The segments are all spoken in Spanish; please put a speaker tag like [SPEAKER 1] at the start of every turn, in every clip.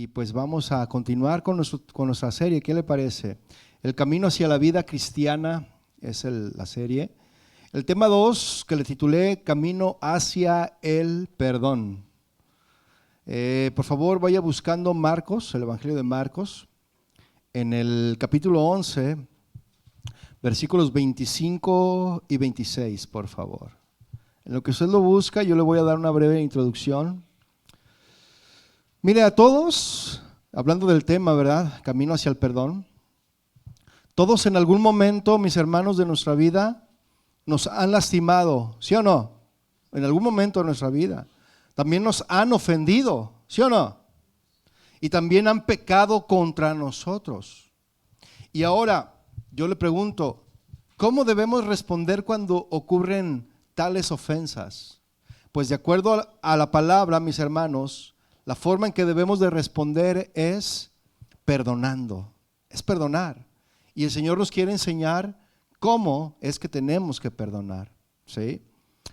[SPEAKER 1] y pues vamos a continuar con nuestra serie. ¿Qué le parece? El camino hacia la vida cristiana es la serie. El tema 2 que le titulé Camino hacia el perdón. Por favor vaya buscando Marcos, el Evangelio de Marcos, en el capítulo 11, versículos 25 y 26, por favor. En lo que usted lo busca, yo le voy a dar una breve introducción. Mire, a todos, hablando del tema, ¿verdad? Camino hacia el perdón. Todos en algún momento, mis hermanos, de nuestra vida nos han lastimado, ¿sí o no? En algún momento de nuestra vida. También nos han ofendido, ¿sí o no? Y también han pecado contra nosotros. Y ahora, yo le pregunto, ¿cómo debemos responder cuando ocurren tales ofensas? Pues de acuerdo a la palabra, mis hermanos, la forma en que debemos de responder es perdonando, es perdonar. Y el Señor nos quiere enseñar cómo es que tenemos que perdonar, ¿sí?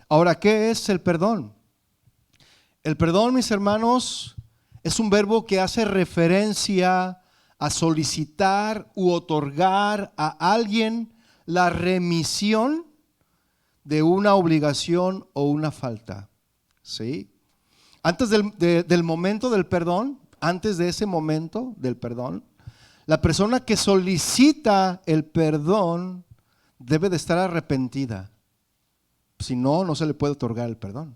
[SPEAKER 1] Ahora, ¿qué es el perdón? El perdón, mis hermanos, es un verbo que hace referencia a solicitar u otorgar a alguien la remisión de una obligación o una falta, ¿sí? Antes del momento del perdón, antes de ese momento del perdón, la persona que solicita el perdón debe de estar arrepentida. Si no, no se le puede otorgar el perdón.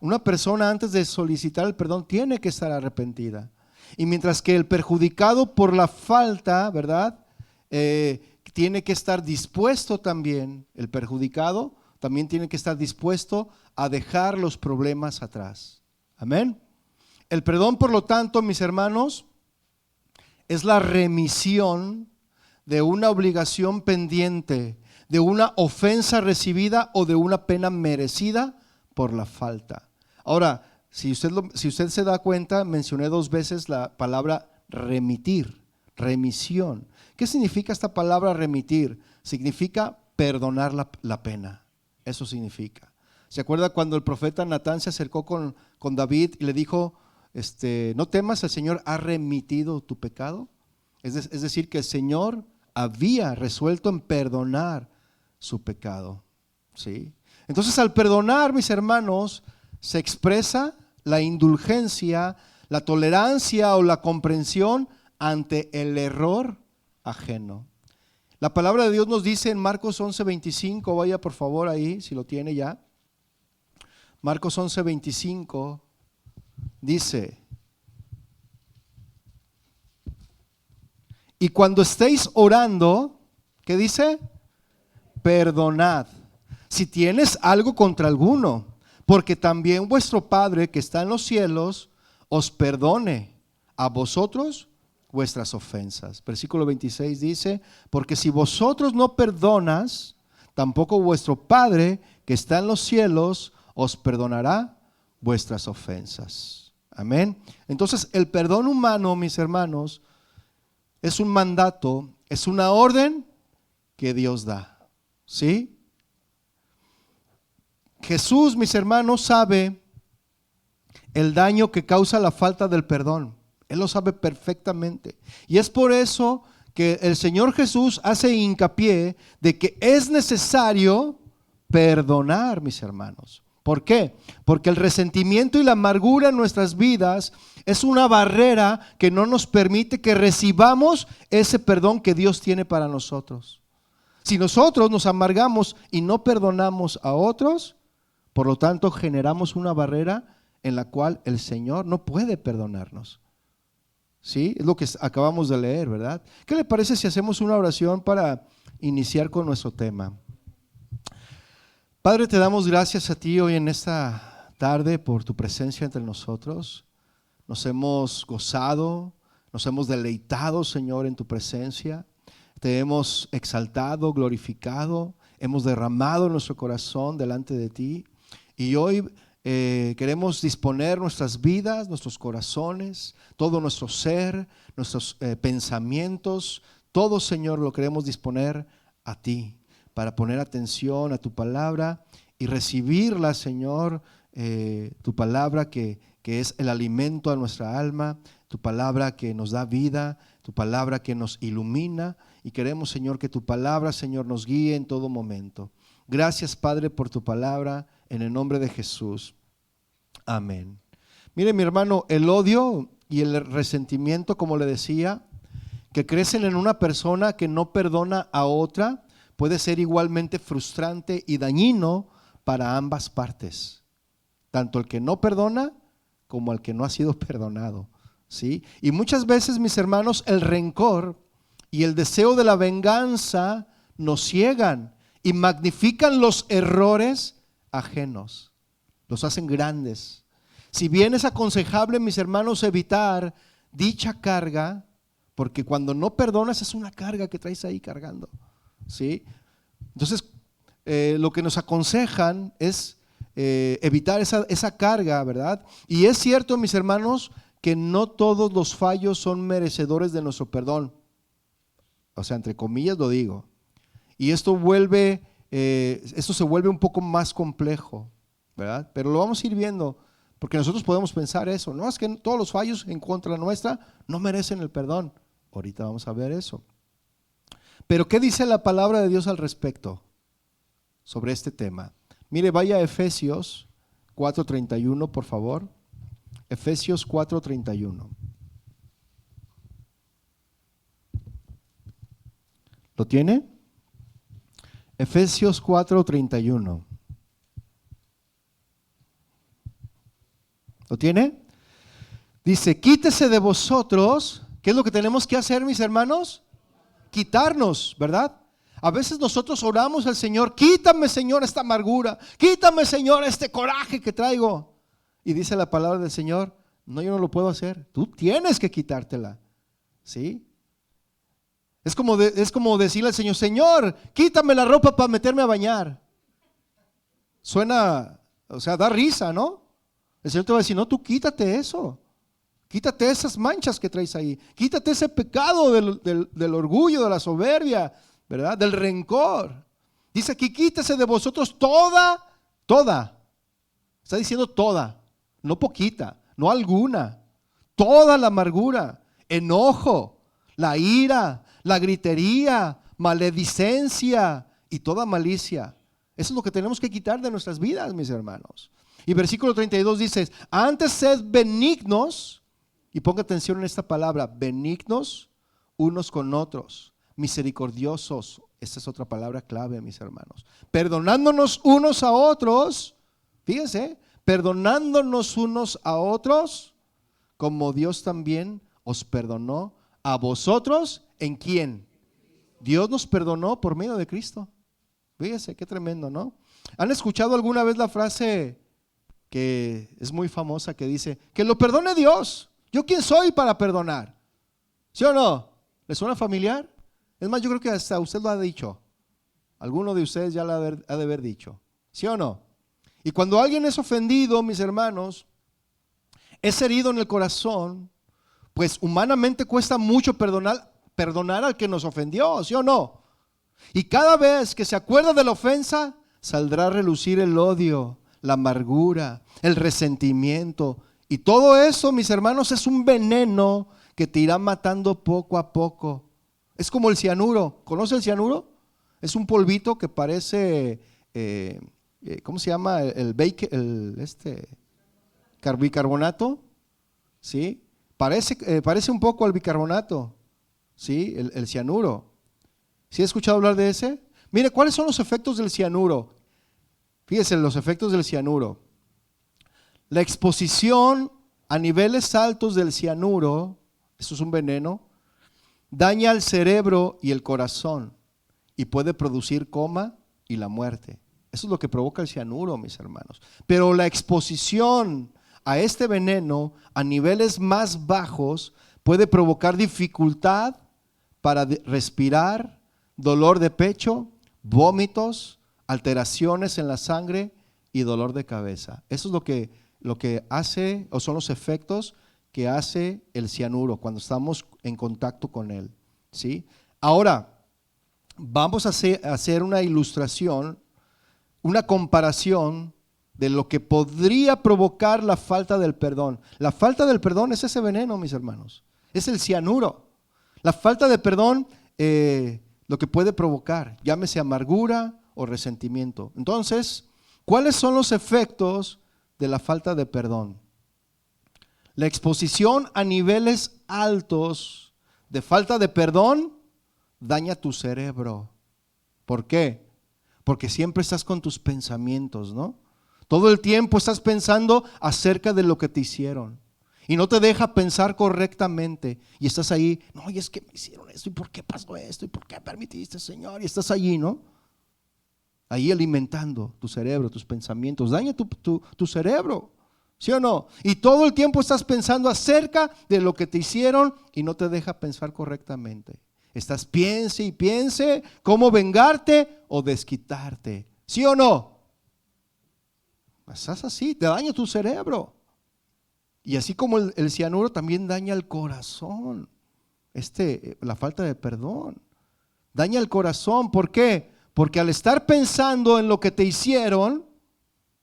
[SPEAKER 1] Una persona antes de solicitar el perdón tiene que estar arrepentida. Y mientras que el perjudicado por la falta, ¿verdad? Tiene que estar dispuesto también, el perjudicado también tiene que estar dispuesto a dejar los problemas atrás. Amén. El perdón, por lo tanto, mis hermanos, es la remisión de una obligación pendiente, de una ofensa recibida o de una pena merecida por la falta. Ahora, si usted se da cuenta, mencioné 2 veces la palabra remitir, remisión. ¿Qué significa esta palabra remitir? Significa perdonar la pena. Eso significa. ¿Se acuerda cuando el profeta Natán se acercó con David y le dijo, no temas, el Señor ha remitido tu pecado? Es decir, que el Señor había resuelto en perdonar su pecado, ¿sí? Entonces, al perdonar, mis hermanos, se expresa la indulgencia, la tolerancia o la comprensión ante el error ajeno. La palabra de Dios nos dice en Marcos 11:25, vaya por favor ahí, si lo tiene ya. Marcos 11:25 dice: y cuando estéis orando, ¿qué dice? Perdonad si tienes algo contra alguno, porque también vuestro Padre que está en los cielos os perdone a vosotros vuestras ofensas. Versículo 26 dice: porque si vosotros no perdonas, tampoco vuestro Padre que está en los cielos os perdonará vuestras ofensas. Amén. Entonces, el perdón humano, mis hermanos, es un mandato, es una orden que Dios da, ¿sí? Jesús, mis hermanos, sabe el daño que causa la falta del perdón. Él lo sabe perfectamente. Y es por eso que el Señor Jesús hace hincapié de que es necesario perdonar, mis hermanos. ¿Por qué? Porque el resentimiento y la amargura en nuestras vidas es una barrera que no nos permite que recibamos ese perdón que Dios tiene para nosotros. Si nosotros nos amargamos y no perdonamos a otros, por lo tanto generamos una barrera en la cual el Señor no puede perdonarnos. ¿Sí? Es lo que acabamos de leer, ¿verdad? ¿Qué le parece si hacemos una oración para iniciar con nuestro tema? Padre, te damos gracias a ti hoy en esta tarde por tu presencia entre nosotros. Nos hemos gozado, nos hemos deleitado, Señor, en tu presencia. Te hemos exaltado, glorificado, hemos derramado nuestro corazón delante de ti. Y hoy queremos disponer nuestras vidas, nuestros corazones, todo nuestro ser, nuestros pensamientos, todo, Señor, lo queremos disponer a ti, para poner atención a tu palabra y recibirla, Señor, tu palabra que es el alimento a nuestra alma, tu palabra que nos da vida, tu palabra que nos ilumina, y queremos, Señor, que tu palabra, Señor, nos guíe en todo momento. Gracias, Padre, por tu palabra, en el nombre de Jesús. Amén. Mire, mi hermano, el odio y el resentimiento, como le decía, que crecen en una persona que no perdona a otra, puede ser igualmente frustrante y dañino para ambas partes, tanto el que no perdona como el que no ha sido perdonado, ¿sí? Y muchas veces, mis hermanos, el rencor y el deseo de la venganza nos ciegan y magnifican los errores ajenos, los hacen grandes. Si bien es aconsejable, mis hermanos, evitar dicha carga, porque cuando no perdonas es una carga que traes ahí cargando, ¿sí? Entonces, lo que nos aconsejan es evitar esa carga, ¿verdad? Y es cierto, mis hermanos, que no todos los fallos son merecedores de nuestro perdón. O sea, entre comillas lo digo. Y esto se vuelve un poco más complejo, ¿verdad? Pero lo vamos a ir viendo, porque nosotros podemos pensar eso. No es que todos los fallos en contra nuestra no merecen el perdón. Ahorita vamos a ver eso. Pero ¿qué dice la palabra de Dios al respecto sobre este tema? Mire, vaya a Efesios 4:31, por favor. Efesios 4:31. ¿Lo tiene? Efesios 4:31. ¿Lo tiene? Dice, quítese de vosotros. ¿Qué es lo que tenemos que hacer, mis hermanos? Quitarnos, ¿verdad? A veces nosotros oramos al Señor, quítame, Señor, esta amargura, quítame, Señor, este coraje que traigo. Y dice la palabra del Señor, no, yo no lo puedo hacer, tú tienes que quitártela, ¿sí? Es como decirle al Señor, Señor, quítame la ropa para meterme a bañar. Suena, o sea, da risa, ¿no? El Señor te va a decir, no, tú quítate eso. Quítate esas manchas que traes ahí. Quítate ese pecado del orgullo, de la soberbia, ¿verdad? Del rencor. Dice aquí, quítese de vosotros toda. Está diciendo toda, no poquita, no alguna. Toda la amargura, enojo, la ira, la gritería, maledicencia y toda malicia. Eso es lo que tenemos que quitar de nuestras vidas, mis hermanos. Y versículo 32 dice, antes sed benignos. Y ponga atención en esta palabra, benignos unos con otros, misericordiosos. Esta es otra palabra clave, mis hermanos. Perdonándonos unos a otros, fíjense, perdonándonos unos a otros, como Dios también os perdonó a vosotros. ¿En quién? Dios nos perdonó por medio de Cristo. Fíjense, qué tremendo, ¿no? ¿Han escuchado alguna vez la frase que es muy famosa que dice, que lo perdone Dios? ¿Yo quién soy para perdonar? ¿Sí o no? ¿Le suena familiar? Es más, yo creo que hasta usted lo ha dicho. Alguno de ustedes ya lo ha de haber dicho. ¿Sí o no? Y cuando alguien es ofendido, mis hermanos, es herido en el corazón, pues humanamente cuesta mucho perdonar al que nos ofendió, ¿sí o no? Y cada vez que se acuerda de la ofensa, saldrá a relucir el odio, la amargura, el resentimiento. Y todo eso, mis hermanos, es un veneno que te irá matando poco a poco. Es como el cianuro. ¿Conoce el cianuro? Es un polvito que parece, ¿cómo se llama? El bicarbonato, ¿sí? Parece un poco al bicarbonato, ¿sí? El cianuro. ¿Sí ha escuchado hablar de ese? Mire, ¿cuáles son los efectos del cianuro? Fíjese, los efectos del cianuro. La exposición a niveles altos del cianuro, eso es un veneno, daña el cerebro y el corazón y puede producir coma y la muerte. Eso es lo que provoca el cianuro, mis hermanos. Pero la exposición a este veneno a niveles más bajos puede provocar dificultad para respirar, dolor de pecho, vómitos, alteraciones en la sangre y dolor de cabeza. Eso es lo que hace, o son los efectos que hace el cianuro cuando estamos en contacto con él, ¿sí? Ahora, vamos a hacer una ilustración, una comparación de lo que podría provocar la falta del perdón. La falta del perdón es ese veneno, mis hermanos. Es el cianuro. La falta de perdón, lo que puede provocar, llámese amargura o resentimiento. Entonces, ¿cuáles son los efectos de la falta de perdón? La exposición a niveles altos de falta de perdón daña tu cerebro. ¿Por qué? Porque siempre estás con tus pensamientos, ¿no? Todo el tiempo estás pensando acerca de lo que te hicieron y no te deja pensar correctamente. Y estás ahí, no, y es que me hicieron esto, ¿y por qué pasó esto? ¿Y por qué permitiste, Señor? Y estás allí, ¿no? Ahí alimentando tu cerebro, tus pensamientos. Daña tu cerebro, ¿sí o no? Y todo el tiempo estás pensando acerca de lo que te hicieron y no te deja pensar correctamente. Estás piense y piense cómo vengarte o desquitarte, ¿sí o no? Estás así, te daña tu cerebro. Y así como el cianuro también daña el corazón. La falta de perdón daña el corazón. ¿Por qué? Porque al estar pensando en lo que te hicieron,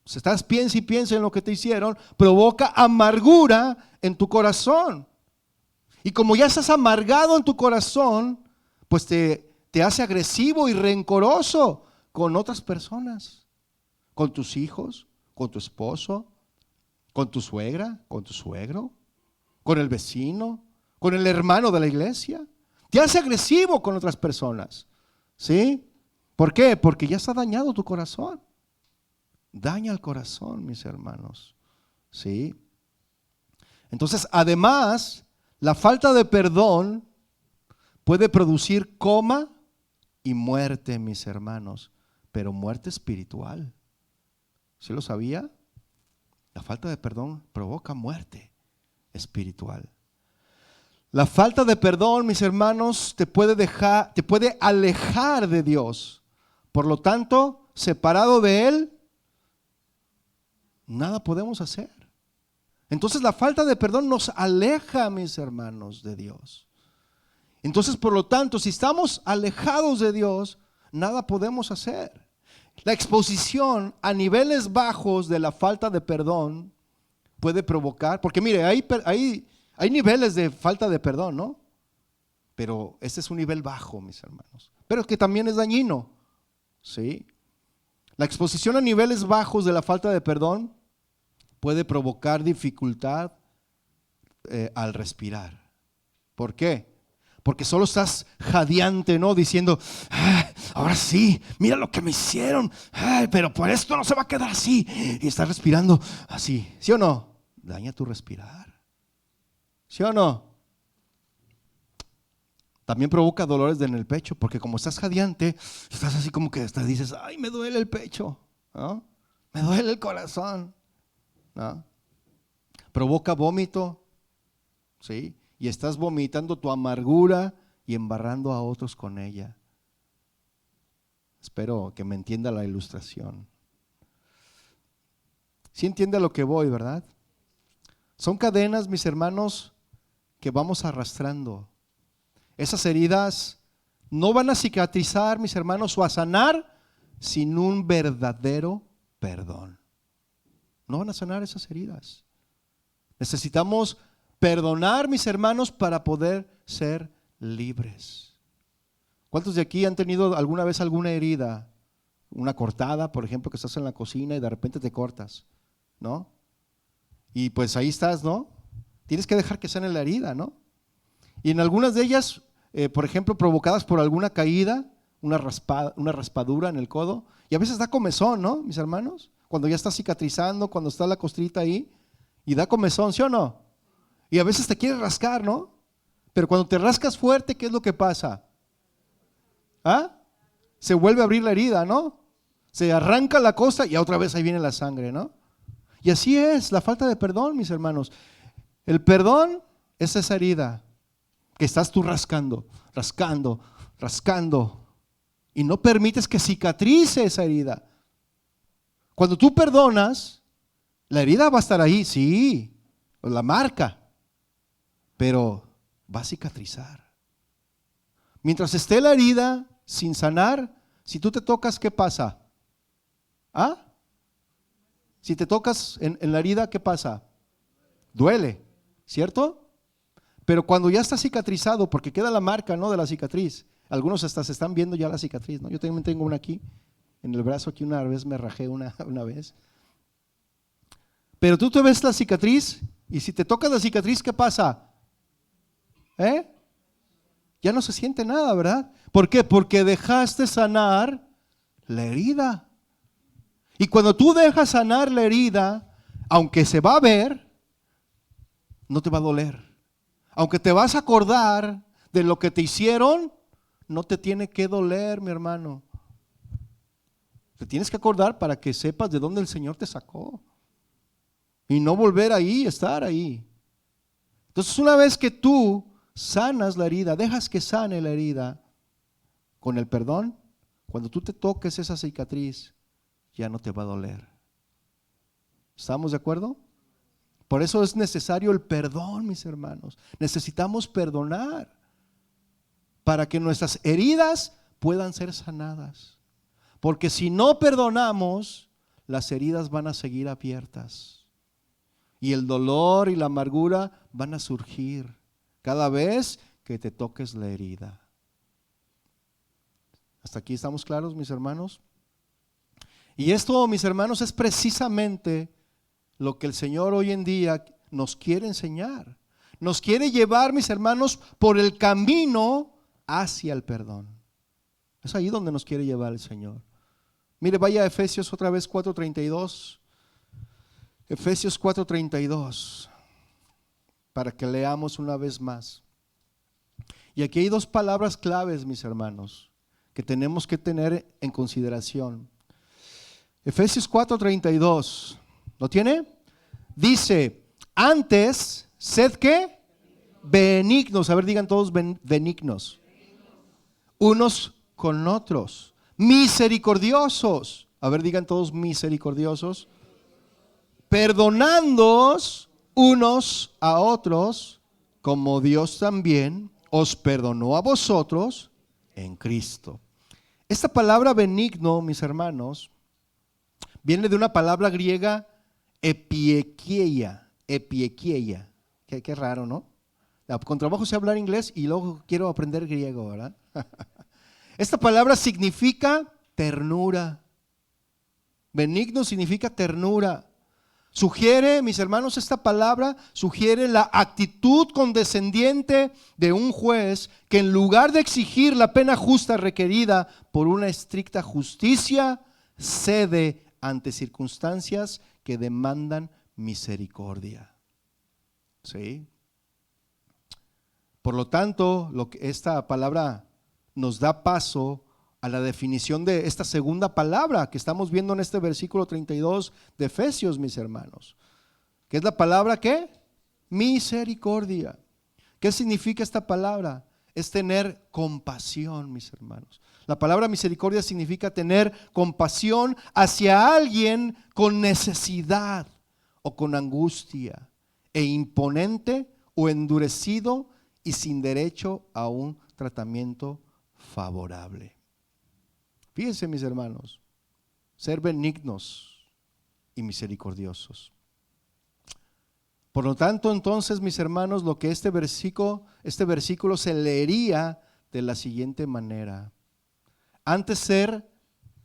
[SPEAKER 1] si estás piensa y piensa en lo que te hicieron, provoca amargura en tu corazón. Y como ya estás amargado en tu corazón, pues te hace agresivo y rencoroso con otras personas, con tus hijos, con tu esposo, con tu suegra, con tu suegro, con el vecino, con el hermano de la iglesia. Te hace agresivo con otras personas, ¿sí? ¿Por qué? Porque ya está dañado tu corazón. Daña el corazón, mis hermanos, ¿sí? Entonces, además, la falta de perdón puede producir coma y muerte, mis hermanos, pero muerte espiritual. ¿Sí lo sabía? La falta de perdón provoca muerte espiritual. La falta de perdón, mis hermanos, te puede alejar de Dios. Por lo tanto, separado de Él, nada podemos hacer. Entonces la falta de perdón nos aleja, mis hermanos, de Dios. Entonces, por lo tanto, si estamos alejados de Dios, nada podemos hacer. La exposición a niveles bajos de la falta de perdón puede provocar, porque mire, hay niveles de falta de perdón, ¿no? Pero este es un nivel bajo, mis hermanos, pero que también es dañino, ¿sí? La exposición a niveles bajos de la falta de perdón puede provocar dificultad al respirar. ¿Por qué? Porque solo estás jadeante, ¿no? Diciendo, ahora sí, mira lo que me hicieron, pero por esto no se va a quedar así. Y estás respirando así, ¿sí o no? Daña tu respirar, ¿sí o no? También provoca dolores en el pecho, porque como estás jadeante, estás así como que hasta dices, ay, me duele el pecho, ¿no? Me duele el corazón, ¿no? Provoca vómito, ¿sí? Y estás vomitando tu amargura y embarrando a otros con ella. Espero que me entienda la ilustración. ¿Sí entiende a lo que voy, verdad? Son cadenas, mis hermanos, que vamos arrastrando. Esas heridas no van a cicatrizar, mis hermanos, o a sanar sin un verdadero perdón. No van a sanar esas heridas. Necesitamos perdonar, mis hermanos, para poder ser libres. ¿Cuántos de aquí han tenido alguna vez alguna herida? Una cortada, por ejemplo, que estás en la cocina y de repente te cortas, ¿no? Y pues ahí estás, ¿no? Tienes que dejar que sane la herida, ¿no? Y en algunas de ellas, por ejemplo, provocadas por alguna caída, una raspadura en el codo, y a veces da comezón, ¿no, mis hermanos? Cuando ya está cicatrizando, cuando está la costrita ahí, y da comezón, ¿sí o no? Y a veces te quieres rascar, ¿no? Pero cuando te rascas fuerte, ¿qué es lo que pasa? ¿Ah? Se vuelve a abrir la herida, ¿no? Se arranca la cosa y otra vez ahí viene la sangre, ¿no? Y así es la falta de perdón, mis hermanos. El perdón es esa herida que estás tú rascando, y no permites que cicatrice esa herida. Cuando tú perdonas, la herida va a estar ahí, sí, la marca, pero va a cicatrizar. Mientras esté la herida sin sanar, si tú te tocas, ¿qué pasa? ¿Ah? Si te tocas en la herida, ¿qué pasa? Duele, ¿cierto? Pero cuando ya está cicatrizado, porque queda la marca, ¿no?, de la cicatriz. Algunos hasta se están viendo ya la cicatriz, ¿no? Yo también tengo una aquí, en el brazo, aquí una vez me rajé una vez. Pero tú te ves la cicatriz, y si te tocas la cicatriz, ¿qué pasa? Ya no se siente nada, ¿verdad? ¿Por qué? Porque dejaste sanar la herida. Y cuando tú dejas sanar la herida, aunque se va a ver, no te va a doler. Aunque te vas a acordar de lo que te hicieron, no te tiene que doler, mi hermano. Te tienes que acordar para que sepas de dónde el Señor te sacó. Y no volver ahí, estar ahí. Entonces, una vez que tú sanas la herida, dejas que sane la herida con el perdón, cuando tú te toques esa cicatriz, ya no te va a doler. ¿Estamos de acuerdo? Por eso es necesario el perdón, mis hermanos. Necesitamos perdonar para que nuestras heridas puedan ser sanadas. Porque si no perdonamos, las heridas van a seguir abiertas. Y el dolor y la amargura van a surgir cada vez que te toques la herida. ¿Hasta aquí estamos claros, mis hermanos? Y esto, mis hermanos, es precisamente lo que el Señor hoy en día nos quiere enseñar. Nos quiere llevar, mis hermanos, por el camino hacia el perdón. Es ahí donde nos quiere llevar el Señor. Mire, vaya a Efesios otra vez 4:32. Efesios 4:32, para que leamos una vez más. Y aquí hay dos palabras claves, mis hermanos, que tenemos que tener en consideración. Efesios 4:32, ¿lo tiene? Dice, antes, sed ¿qué? Benignos. A ver, digan todos benignos. Unos con otros. Misericordiosos. A ver, digan todos misericordiosos. Perdonándoos unos a otros, como Dios también os perdonó a vosotros en Cristo. Esta palabra benigno, mis hermanos, viene de una palabra griega epiekeia. Qué raro, ¿no? Con trabajo sé hablar inglés y luego quiero aprender griego, ¿verdad? Esta palabra significa ternura. Benigno significa ternura. Sugiere, mis hermanos, esta palabra sugiere la actitud condescendiente de un juez que en lugar de exigir la pena justa requerida por una estricta justicia, cede ante circunstancias que demandan misericordia. ¿Sí? Por lo tanto, esta palabra nos da paso a la definición de esta segunda palabra que estamos viendo en este versículo 32 de Efesios, mis hermanos. ¿Qué es la palabra qué? Misericordia. ¿Qué significa esta palabra? Es tener compasión, mis hermanos. La palabra misericordia significa tener compasión hacia alguien con necesidad o con angustia, e imponente o endurecido y sin derecho a un tratamiento favorable. Fíjense, mis hermanos, ser benignos y misericordiosos. Por lo tanto, entonces, mis hermanos, lo que este versículo se leería de la siguiente manera. Antes ser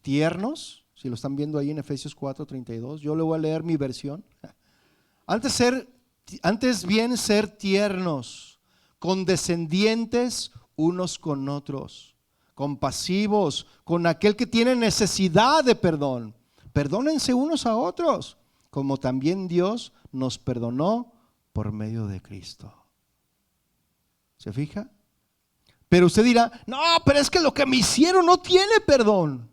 [SPEAKER 1] tiernos, si lo están viendo ahí en Efesios 4:32, yo le voy a leer mi versión. Antes bien ser tiernos, condescendientes unos con otros, compasivos con aquel que tiene necesidad de perdón. Perdónense unos a otros, como también Dios nos perdonó por medio de Cristo. ¿Se fija? Pero usted dirá, no, pero es que lo que me hicieron no tiene perdón.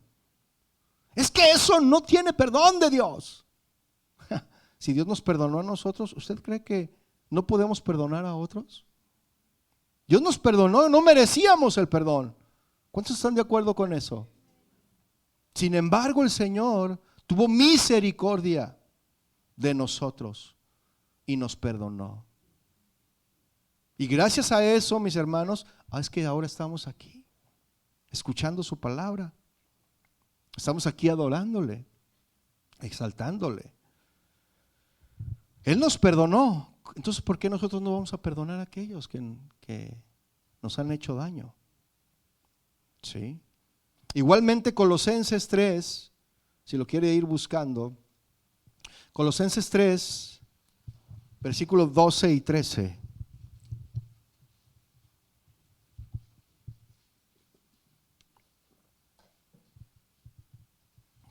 [SPEAKER 1] Es que eso no tiene perdón de Dios. Si Dios nos perdonó a nosotros, ¿usted cree que no podemos perdonar a otros? Dios nos perdonó, no merecíamos el perdón. ¿Cuántos están de acuerdo con eso? Sin embargo, el Señor tuvo misericordia de nosotros y nos perdonó. Y gracias a eso, mis hermanos, es que ahora estamos aquí, escuchando su palabra. Estamos aquí adorándole, exaltándole. Él nos perdonó. Entonces, ¿por qué nosotros no vamos a perdonar a aquellos que nos han hecho daño? ¿Sí? Igualmente Colosenses 3, si lo quiere ir buscando, Colosenses 3, versículos 12 y 13.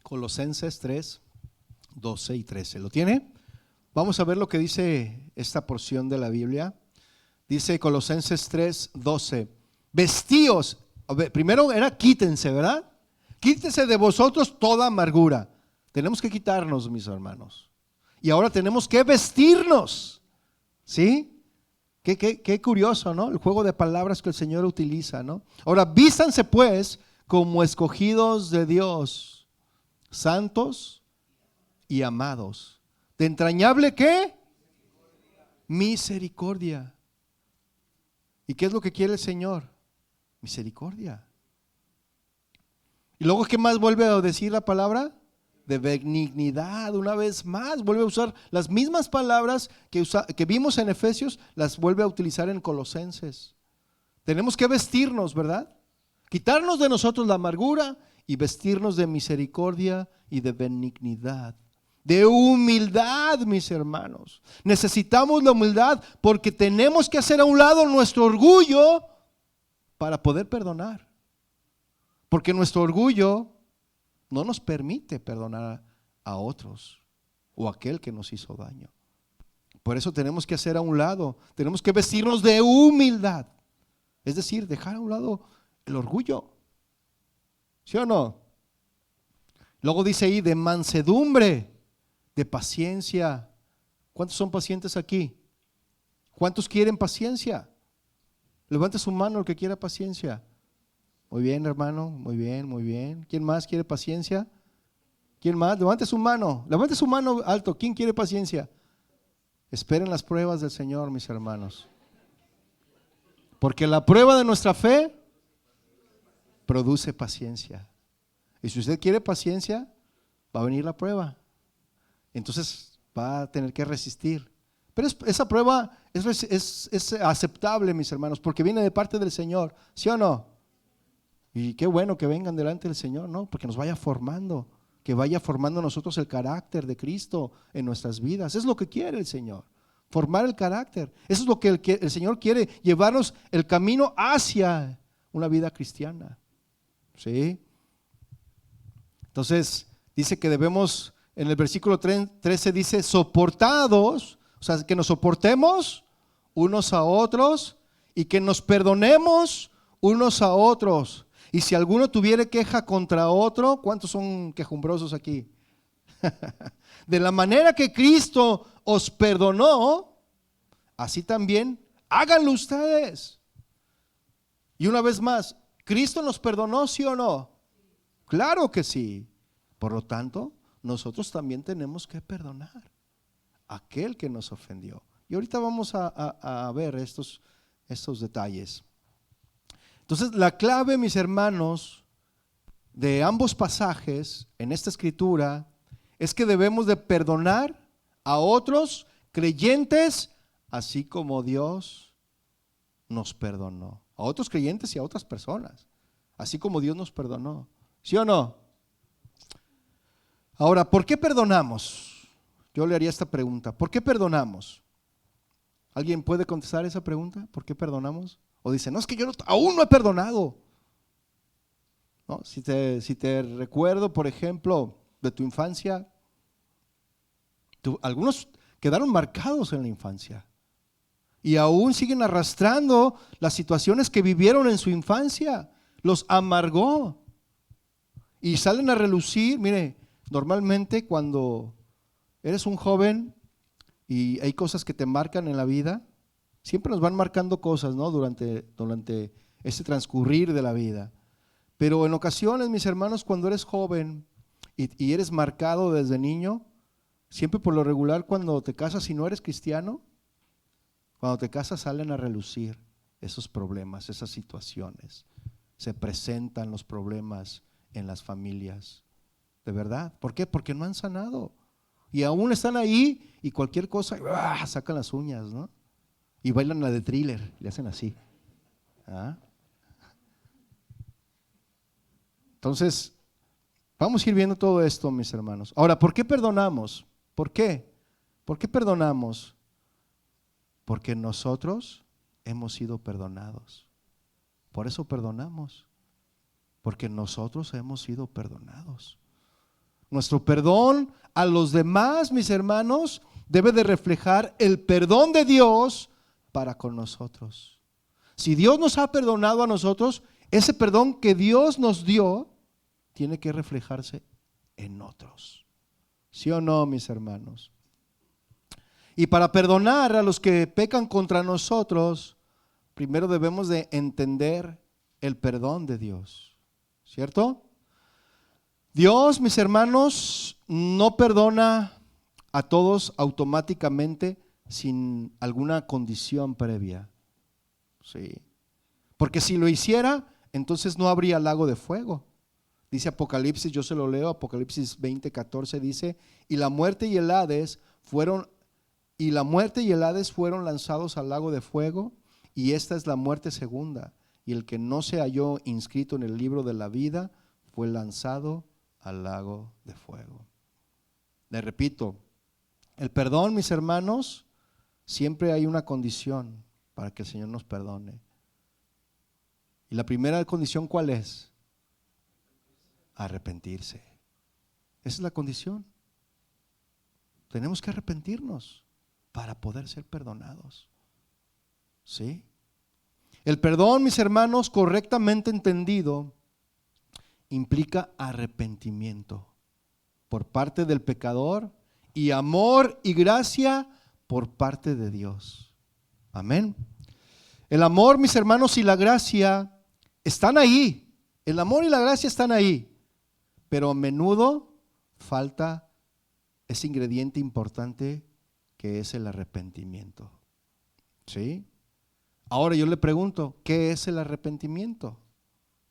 [SPEAKER 1] Colosenses 3, 12 y 13. ¿Lo tiene? Vamos a ver lo que dice esta porción de la Biblia. Dice Colosenses 3, 12. Vestíos. Primero era quítense, ¿verdad? Quítense de vosotros toda amargura. Tenemos que quitarnos, mis hermanos. Y ahora tenemos que vestirnos. ¿Sí? Qué curioso, ¿no? El juego de palabras que el Señor utiliza, ¿no? Ahora, vístanse pues como escogidos de Dios, santos y amados. ¿De entrañable qué? Misericordia. ¿Y qué es lo que quiere el Señor? Misericordia. Y luego, ¿qué más vuelve a decir la palabra? De benignidad, una vez más, vuelve a usar las mismas palabras que vimos en Efesios, las vuelve a utilizar en Colosenses. Tenemos que vestirnos, ¿verdad? Quitarnos de nosotros la amargura y vestirnos de misericordia y de benignidad, de humildad, mis hermanos. Necesitamos la humildad porque tenemos que hacer a un lado nuestro orgullo para poder perdonar. Porque nuestro orgullo no nos permite perdonar a otros o a aquel que nos hizo daño. Por eso tenemos que hacer a un lado, tenemos que vestirnos de humildad. Es decir, dejar a un lado el orgullo. ¿Sí o no? Luego dice ahí de mansedumbre, de paciencia. ¿Cuántos son pacientes aquí? ¿Cuántos quieren paciencia? Levante su mano el que quiera paciencia. Muy bien, hermano, muy bien, muy bien. ¿Quién más quiere paciencia? ¿Quién más? Levante su mano alto. ¿Quién quiere paciencia? Esperen las pruebas del Señor, mis hermanos. Porque la prueba de nuestra fe produce paciencia. Y si usted quiere paciencia, va a venir la prueba. Entonces va a tener que resistir. Pero esa prueba es aceptable, mis hermanos, porque viene de parte del Señor. ¿Sí o no? Y qué bueno que vengan delante del Señor, ¿no? Porque nos vaya formando, que vaya formando nosotros el carácter de Cristo en nuestras vidas. Es lo que quiere el Señor, formar el carácter. Eso es lo que el Señor quiere, llevarnos el camino hacia una vida cristiana. ¿Sí? Entonces, dice que debemos, en el versículo 13 dice, soportados, o sea, que nos soportemos unos a otros y que nos perdonemos unos a otros. Y si alguno tuviere queja contra otro, ¿cuántos son quejumbrosos aquí? De la manera que Cristo os perdonó, así también háganlo ustedes. Y una vez más, ¿Cristo nos perdonó, sí o no? Claro que sí. Por lo tanto, nosotros también tenemos que perdonar a aquel que nos ofendió. Y ahorita vamos a ver estos detalles. Entonces, la clave, mis hermanos, de ambos pasajes en esta escritura es que debemos de perdonar a otros creyentes, así como Dios nos perdonó. A otros creyentes y a otras personas, así como Dios nos perdonó. ¿Sí o no? Ahora, ¿por qué perdonamos? Yo le haría esta pregunta. ¿Por qué perdonamos? ¿Alguien puede contestar esa pregunta? ¿Por qué perdonamos? O dice, no, es que yo aún no he perdonado. ¿No? Si te recuerdo, por ejemplo, de tu infancia, algunos quedaron marcados en la infancia y aún siguen arrastrando las situaciones que vivieron en su infancia. Los amargó y salen a relucir. Mire, normalmente cuando eres un joven y hay cosas que te marcan en la vida, siempre nos van marcando cosas, ¿no? Durante ese transcurrir de la vida. Pero en ocasiones, mis hermanos, cuando eres joven y eres marcado desde niño, siempre por lo regular cuando te casas y no eres cristiano, cuando te casas salen a relucir esos problemas, esas situaciones. Se presentan los problemas en las familias. ¿De verdad? ¿Por qué? Porque no han sanado. Y aún están ahí y cualquier cosa, sacan las uñas, ¿no? Y bailan la de Thriller, le hacen así. ¿Ah? Entonces, vamos a ir viendo todo esto, mis hermanos. Ahora, ¿por qué perdonamos? ¿Por qué? ¿Por qué perdonamos? Porque nosotros hemos sido perdonados. Por eso perdonamos. Porque nosotros hemos sido perdonados. Nuestro perdón a los demás, mis hermanos, debe de reflejar el perdón de Dios para con nosotros. Si Dios nos ha perdonado a nosotros, ese perdón que Dios nos dio tiene que reflejarse en otros. ¿Sí o no, mis hermanos? Y para perdonar a los que pecan contra nosotros, primero debemos de entender el perdón de Dios, ¿cierto? Dios, mis hermanos, no perdona a todos automáticamente sin alguna condición previa. Sí. Porque si lo hiciera, entonces no habría lago de fuego. Dice Apocalipsis, yo se lo leo, Apocalipsis 20:14 dice, y la muerte y el Hades fueron lanzados al lago de fuego, y esta es la muerte segunda, y el que no se halló inscrito en el libro de la vida fue lanzado al lago de fuego. Le repito, el perdón, mis hermanos, siempre hay una condición para que el Señor nos perdone. Y la primera condición, ¿cuál es? Arrepentirse. Esa es la condición. Tenemos que arrepentirnos para poder ser perdonados. ¿Sí? El perdón, mis hermanos, correctamente entendido, implica arrepentimiento por parte del pecador y amor y gracia por parte de Dios. Amén. El amor, mis hermanos, y la gracia están ahí. El amor y la gracia están ahí. Pero a menudo falta ese ingrediente importante que es el arrepentimiento. ¿Sí? Ahora yo le pregunto, ¿qué es el arrepentimiento?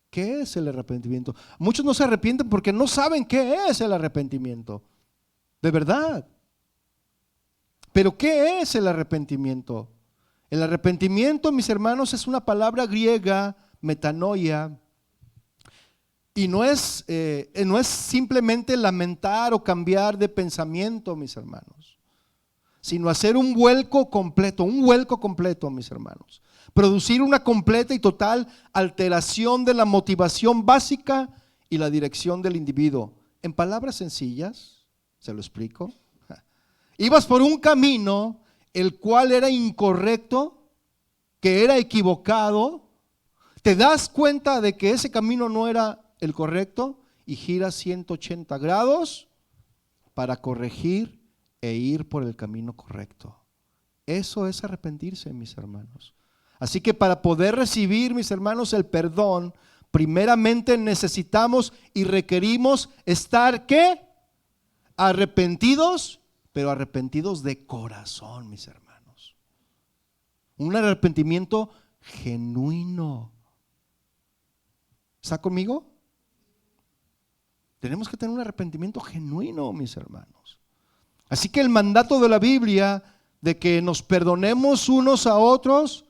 [SPEAKER 1] ¿Qué es el arrepentimiento? Muchos no se arrepienten porque no saben qué es el arrepentimiento. De verdad. Pero ¿qué es el arrepentimiento? El arrepentimiento, mis hermanos, es una palabra griega, metanoia, y no es simplemente lamentar o cambiar de pensamiento, mis hermanos, sino hacer un vuelco completo, mis hermanos. Producir una completa y total alteración de la motivación básica y la dirección del individuo. En palabras sencillas, ¿se lo explico? Ibas por un camino el cual era incorrecto, que era equivocado, te das cuenta de que ese camino no era el correcto y giras 180 grados para corregir e ir por el camino correcto. Eso es arrepentirse, mis hermanos. Así que para poder recibir, mis hermanos, el perdón, primeramente necesitamos y requerimos estar, ¿qué? Arrepentidos, pero arrepentidos de corazón, mis hermanos. Un arrepentimiento genuino. ¿Está conmigo? Tenemos que tener un arrepentimiento genuino, mis hermanos. Así que el mandato de la Biblia de que nos perdonemos unos a otros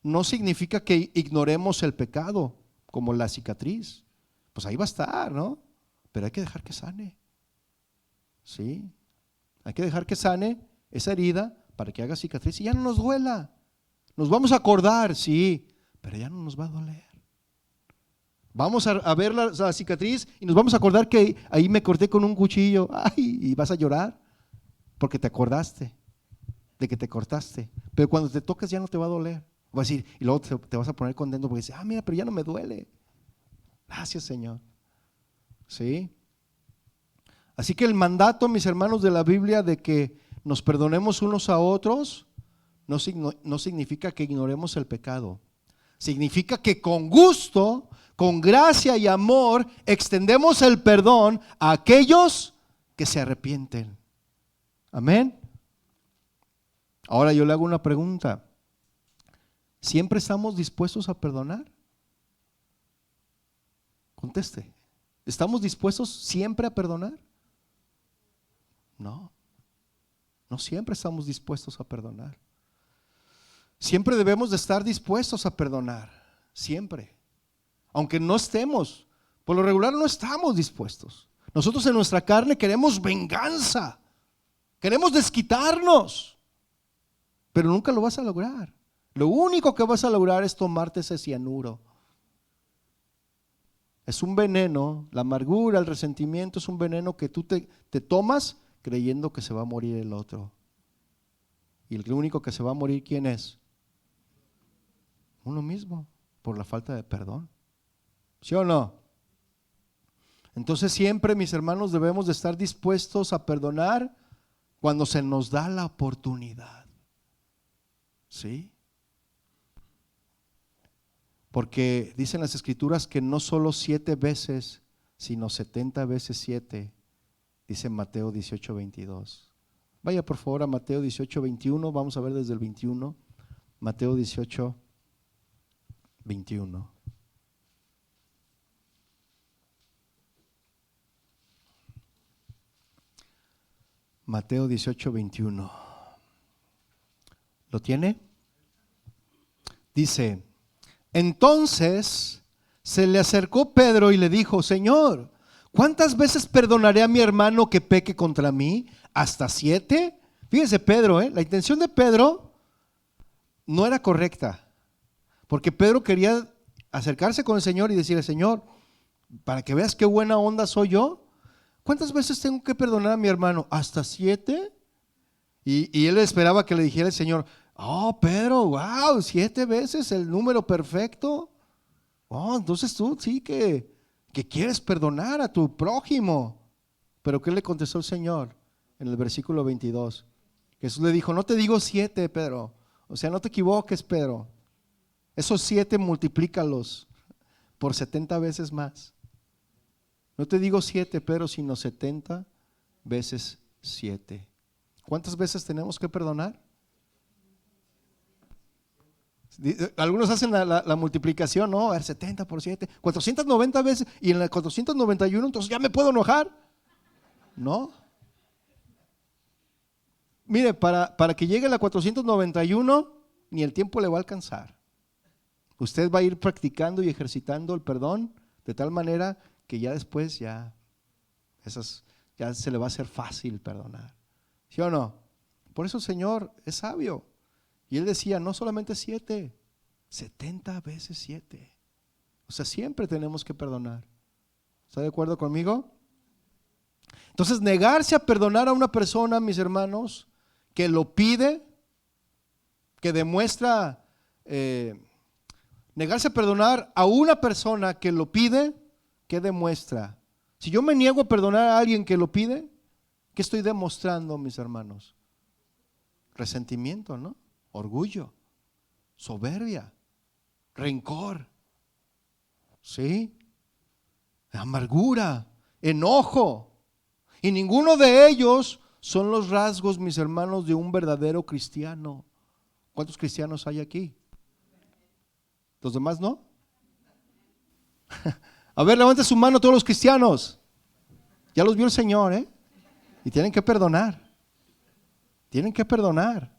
[SPEAKER 1] no significa que ignoremos el pecado, como la cicatriz. Pues ahí va a estar, ¿no? Pero hay que dejar que sane. ¿Sí? Hay que dejar que sane esa herida para que haga cicatriz y ya no nos duela. Nos vamos a acordar, sí, pero ya no nos va a doler. Vamos a ver la cicatriz y nos vamos a acordar que ahí me corté con un cuchillo. Ay, y vas a llorar porque te acordaste de que te cortaste. Pero cuando te tocas ya no te va a doler. Va a decir, y luego te vas a poner contento porque dices, mira, pero ya no me duele. Gracias, Señor. ¿Sí? Así que el mandato, mis hermanos, de la Biblia de que nos perdonemos unos a otros no significa que ignoremos el pecado. Significa que con gusto, con gracia y amor, extendemos el perdón a aquellos que se arrepienten. Amén. Ahora yo le hago una pregunta. ¿Siempre estamos dispuestos a perdonar? Conteste. ¿Estamos dispuestos siempre a perdonar? No. No siempre estamos dispuestos a perdonar. Siempre debemos de estar dispuestos a perdonar, siempre. Aunque no estemos, por lo regular no estamos dispuestos. Nosotros en nuestra carne queremos venganza, queremos desquitarnos, pero nunca lo vas a lograr. Lo único que vas a lograr es tomarte ese cianuro. Es un veneno, la amargura, el resentimiento es un veneno que tú te tomas creyendo que se va a morir el otro. Y el único que se va a morir, ¿quién es? Uno mismo, por la falta de perdón. ¿Sí o no? Entonces siempre, mis hermanos, debemos de estar dispuestos a perdonar cuando se nos da la oportunidad. ¿Sí? Porque dicen las Escrituras que no solo 7 veces, sino 70 veces 7, dice Mateo 18:22. Vaya por favor a Mateo 18:21, vamos a ver desde el 21. Mateo 18:21. Mateo 18:21. ¿Lo tiene? Dice: entonces se le acercó Pedro y le dijo: Señor, ¿cuántas veces perdonaré a mi hermano que peque contra mí? ¿Hasta 7? Fíjese Pedro, la intención de Pedro no era correcta, porque Pedro quería acercarse con el Señor y decirle: Señor, para que veas qué buena onda soy yo, ¿cuántas veces tengo que perdonar a mi hermano? ¿Hasta 7? Y él esperaba que le dijera el Señor: oh, Pedro, wow, 7 veces el número perfecto. Oh, entonces tú sí que quieres perdonar a tu prójimo. Pero ¿qué le contestó el Señor en el versículo 22? Jesús le dijo: no te digo 7, Pedro. O sea, no te equivoques, Pedro. Esos 7 multiplícalos por 70 veces más. No te digo 7, Pedro, sino 70 veces 7. ¿Cuántas veces tenemos que perdonar? Algunos hacen la multiplicación, ¿no? A ver, 70 por 7, 490 veces, y en la 491 entonces ya me puedo enojar. No. Mire, para que llegue a la 491, ni el tiempo le va a alcanzar. Usted va a ir practicando y ejercitando el perdón de tal manera que ya después ya se le va a hacer fácil perdonar. ¿Sí o no? Por eso el Señor es sabio. Y Él decía: no solamente 7, 70 veces 7. O sea, siempre tenemos que perdonar. ¿Está de acuerdo conmigo? Entonces, negarse a perdonar a una persona, mis hermanos, que lo pide, que demuestra, negarse a perdonar a una persona que lo pide, ¿qué demuestra? Si yo me niego a perdonar a alguien que lo pide, ¿qué estoy demostrando, mis hermanos? Resentimiento, ¿no? Orgullo, soberbia, rencor, ¿sí? Amargura, enojo. Y ninguno de ellos son los rasgos, mis hermanos, de un verdadero cristiano. ¿Cuántos cristianos hay aquí? ¿Los demás no? A ver, levante su mano todos los cristianos. Ya los vio el Señor, ¿eh? Y tienen que perdonar. Tienen que perdonar.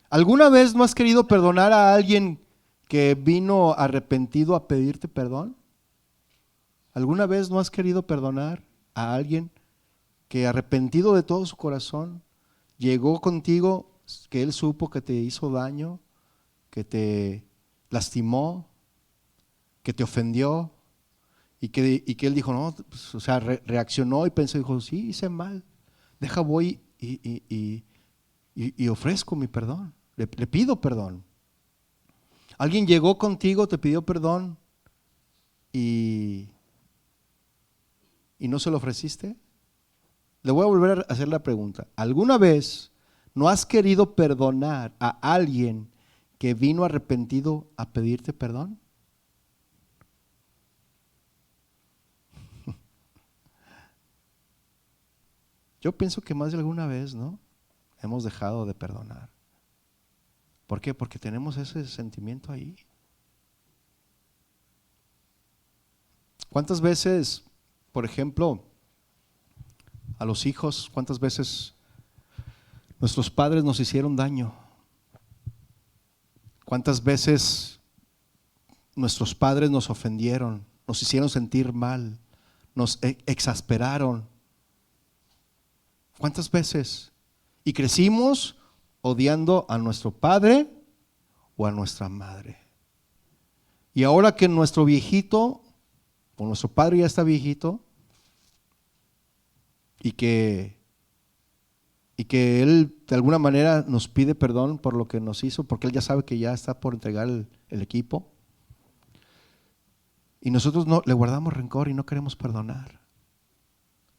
[SPEAKER 1] ¿Alguna vez no has querido perdonar a alguien que vino arrepentido a pedirte perdón? ¿Alguna vez no has querido perdonar a alguien que arrepentido de todo su corazón llegó contigo, que él supo que te hizo daño, que te lastimó, que te ofendió y que él dijo: no, pues, o sea, reaccionó y pensó, dijo: sí, hice mal, voy y ofrezco mi perdón, le pido perdón? ¿Alguien llegó contigo, te pidió perdón y no se lo ofreciste? Le voy a volver a hacer la pregunta: ¿alguna vez no has querido perdonar a alguien que vino arrepentido a pedirte perdón? Yo pienso que más de alguna vez, ¿no?, hemos dejado de perdonar. ¿Por qué? Porque tenemos ese sentimiento ahí. ¿Cuántas veces, por ejemplo, a los hijos, cuántas veces Nuestros padres nos hicieron daño. ¿Cuántas veces nuestros padres nos ofendieron, nos hicieron sentir mal, nos exasperaron? ¿Cuántas veces? Y crecimos odiando a nuestro padre o a nuestra madre. Y ahora que nuestro viejito o nuestro padre ya está viejito y que él de alguna manera nos pide perdón por lo que nos hizo, porque él ya sabe que ya está por entregar el equipo, y nosotros no le guardamos rencor y no queremos perdonar.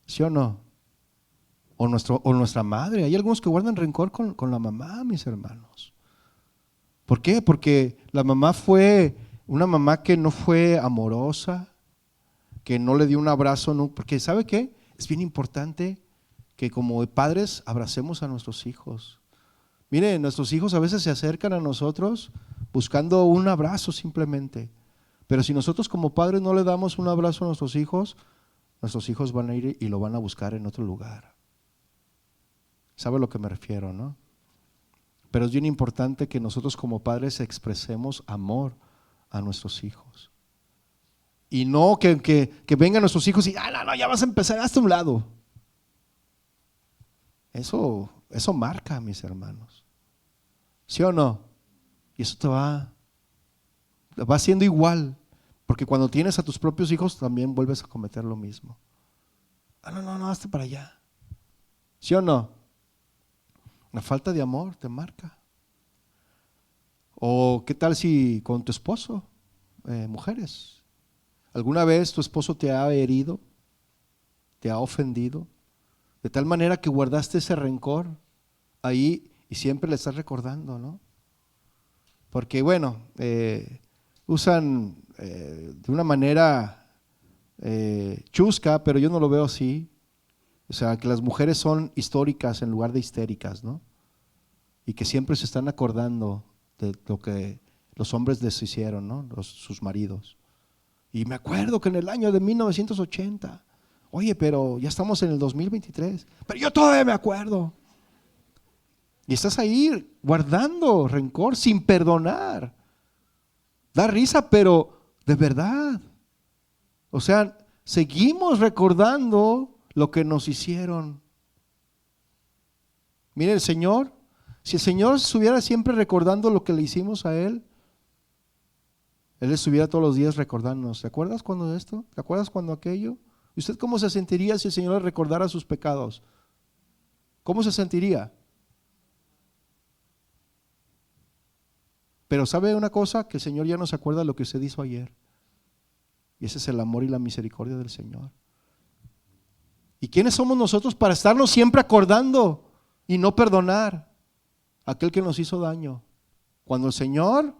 [SPEAKER 1] ¿Sí o no? O nuestra madre. Hay algunos que guardan rencor con la mamá, mis hermanos. ¿Por qué? Porque la mamá fue una mamá que no fue amorosa, que no le dio un abrazo, no, porque ¿sabe qué? Es bien importante que como padres abracemos a nuestros hijos. Mire, nuestros hijos a veces se acercan a nosotros buscando un abrazo simplemente. Pero si nosotros como padres no le damos un abrazo a nuestros hijos van a ir y lo van a buscar en otro lugar. ¿Sabe a lo que me refiero, no? Pero es bien importante que nosotros como padres expresemos amor a nuestros hijos. Y no que vengan nuestros hijos y no, ya vas a empezar, hazte a un lado. Eso marca, mis hermanos. ¿Sí o no? Y eso te va siendo igual. Porque cuando tienes a tus propios hijos también vuelves a cometer lo mismo. No, hazte para allá. ¿Sí o no? La falta de amor te marca. O qué tal si con tu esposo, mujeres, ¿alguna vez tu esposo te ha herido? ¿Te ha ofendido? De tal manera que guardaste ese rencor ahí y siempre le estás recordando, ¿no? Porque bueno, usan de una manera chusca, pero yo no lo veo así. O sea, que las mujeres son históricas en lugar de histéricas, ¿no? Y que siempre se están acordando de lo que los hombres les hicieron, ¿no? Sus maridos. Y me acuerdo que en el año de 1980, oye, pero ya estamos en el 2023, pero yo todavía me acuerdo. Y estás ahí guardando rencor sin perdonar. Da risa, pero de verdad. O sea, seguimos recordando lo que nos hicieron. Mire, si el Señor estuviera siempre recordando lo que le hicimos a Él estuviera todos los días recordándonos. ¿Te acuerdas cuando esto? ¿Te acuerdas cuando aquello? ¿Y usted cómo se sentiría si el Señor le recordara sus pecados? ¿Cómo se sentiría? Pero ¿sabe una cosa? Que el Señor ya no se acuerda de lo que usted hizo ayer. Y ese es el amor y la misericordia del Señor. ¿Y quiénes somos nosotros para estarnos siempre acordando y no perdonar a aquel que nos hizo daño? Cuando el Señor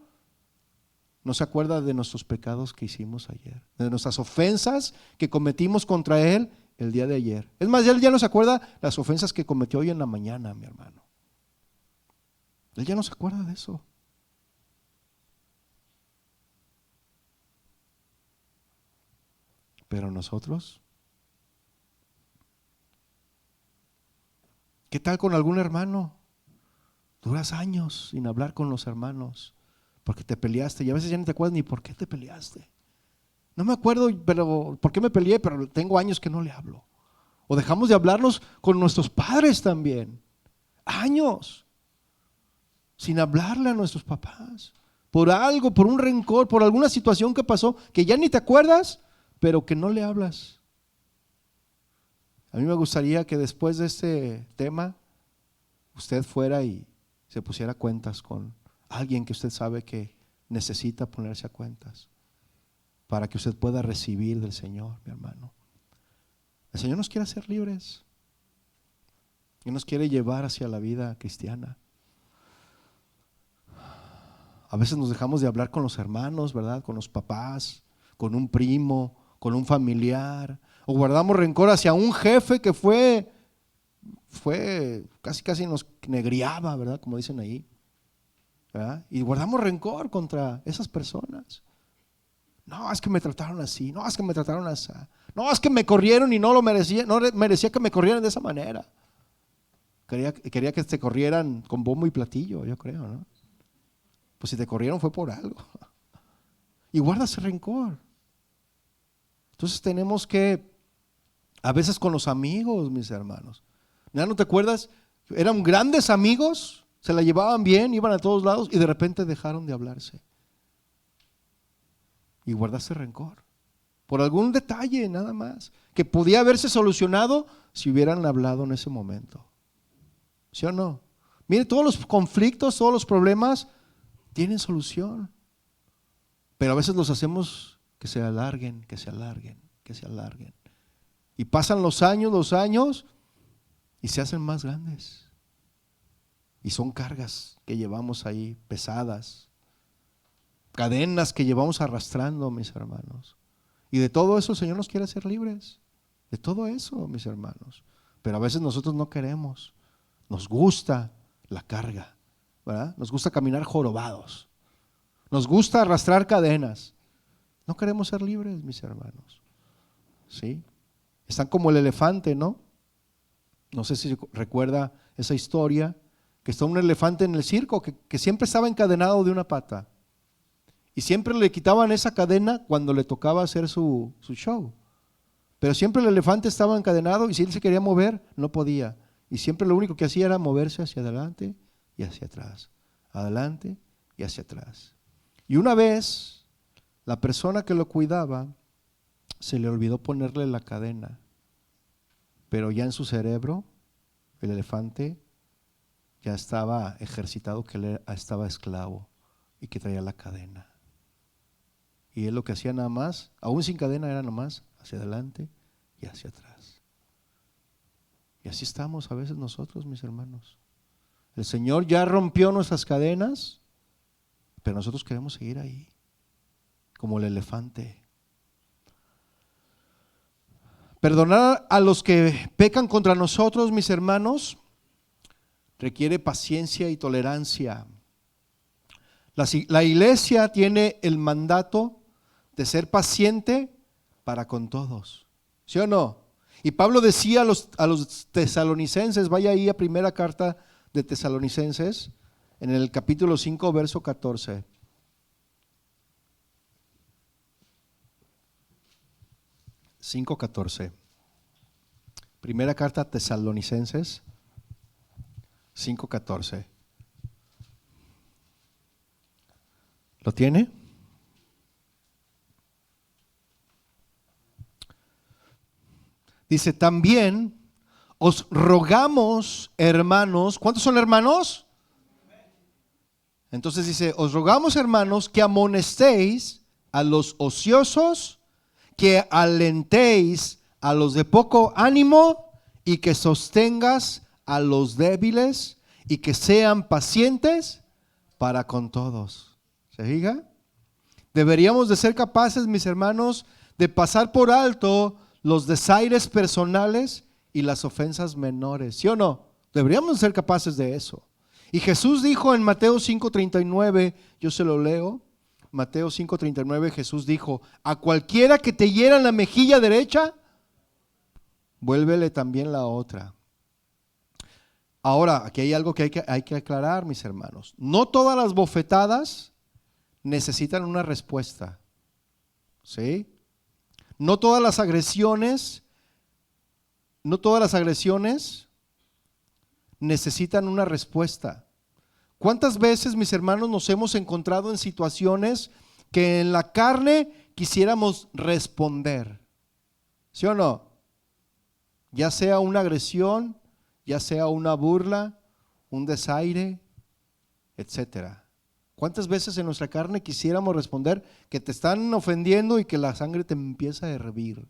[SPEAKER 1] no se acuerda de nuestros pecados que hicimos ayer, de nuestras ofensas que cometimos contra Él el día de ayer. Es más, Él ya no se acuerda las ofensas que cometió hoy en la mañana, mi hermano. Él ya no se acuerda de eso. Pero nosotros, ¿qué tal con algún hermano? Duras años sin hablar con los hermanos porque te peleaste y a veces ya no te acuerdas ni por qué te peleaste. No me acuerdo pero por qué me peleé, pero tengo años que no le hablo. O dejamos de hablarnos con nuestros padres también. Años sin hablarle a nuestros papás. Por algo, por un rencor, por alguna situación que pasó que ya ni te acuerdas, pero que no le hablas. A mí me gustaría que después de este tema usted fuera y se pusiera cuentas con alguien que usted sabe que necesita ponerse a cuentas para que usted pueda recibir del Señor, mi hermano. El Señor nos quiere hacer libres y nos quiere llevar hacia la vida cristiana. A veces nos dejamos de hablar con los hermanos, ¿verdad? Con los papás, con un primo, con un familiar, o guardamos rencor hacia un jefe que fue casi nos negriaba, ¿verdad? Como dicen ahí, ¿verdad? Y guardamos rencor contra esas personas. No, es que me trataron así, no, es que me trataron así, no, es que me corrieron y no lo merecía, no merecía que me corrieran de esa manera. Quería que te corrieran con bombo y platillo, yo creo, ¿no? Pues si te corrieron fue por algo. Y guarda ese rencor. Entonces tenemos que, a veces con los amigos, mis hermanos. ¿Ya no te acuerdas? Eran grandes amigos, se la llevaban bien, iban a todos lados y de repente dejaron de hablarse. Y guardaste rencor. Por algún detalle nada más, que podía haberse solucionado si hubieran hablado en ese momento. ¿Sí o no? Mire, todos los conflictos, todos los problemas tienen solución. Pero a veces los hacemos que se alarguen, que se alarguen, que se alarguen. Y pasan los años y se hacen más grandes. Y son cargas que llevamos ahí, pesadas. Cadenas que llevamos arrastrando, mis hermanos. Y de todo eso el Señor nos quiere hacer libres. De todo eso, mis hermanos. Pero a veces nosotros no queremos. Nos gusta la carga, ¿verdad? Nos gusta caminar jorobados. Nos gusta arrastrar cadenas. No queremos ser libres, mis hermanos. ¿Sí? Están como el elefante, ¿no? No sé si recuerda esa historia, que está un elefante en el circo que siempre estaba encadenado de una pata. Y siempre le quitaban esa cadena cuando le tocaba hacer su show. Pero siempre el elefante estaba encadenado y si él se quería mover, no podía. Y siempre lo único que hacía era moverse hacia adelante y hacia atrás. Adelante y hacia atrás. Y una vez, la persona que lo cuidaba, se le olvidó ponerle la cadena. Pero ya en su cerebro, el elefante ya estaba ejercitado, que él estaba esclavo y que traía la cadena. Y él lo que hacía nada más, aún sin cadena, era nada más hacia adelante y hacia atrás. Y así estamos a veces nosotros, mis hermanos. El Señor ya rompió nuestras cadenas, pero nosotros queremos seguir ahí, como el elefante. Perdonar a los que pecan contra nosotros, mis hermanos, requiere paciencia y tolerancia. La iglesia tiene el mandato de ser paciente para con todos. ¿Sí o no? Y Pablo decía a los tesalonicenses, vaya ahí a primera carta de Tesalonicenses, en el capítulo 5, verso 14. Primera carta a Tesalonicenses 5:14. ¿Lo tiene? Dice, también os rogamos, hermanos. ¿Cuántos son hermanos? Entonces dice, os rogamos, hermanos, que amonestéis a los ociosos, que alentéis a los de poco ánimo y que sostengas a los débiles y que sean pacientes para con todos. ¿Se fija? Deberíamos de ser capaces, mis hermanos, de pasar por alto los desaires personales y las ofensas menores. ¿Sí o no? Deberíamos ser capaces de eso. Y Jesús dijo en Mateo 5:39, yo se lo leo, Mateo 5:39, Jesús dijo, a cualquiera que te hiera en la mejilla derecha, vuélvele también la otra. Ahora, aquí hay algo que hay que aclarar, mis hermanos. No todas las bofetadas necesitan una respuesta. ¿Sí? No todas las agresiones necesitan una respuesta. ¿Cuántas veces, mis hermanos, nos hemos encontrado en situaciones que en la carne quisiéramos responder? ¿Sí o no? Ya sea una agresión, ya sea una burla, un desaire, etcétera. ¿Cuántas veces en nuestra carne quisiéramos responder que te están ofendiendo y que la sangre te empieza a hervir?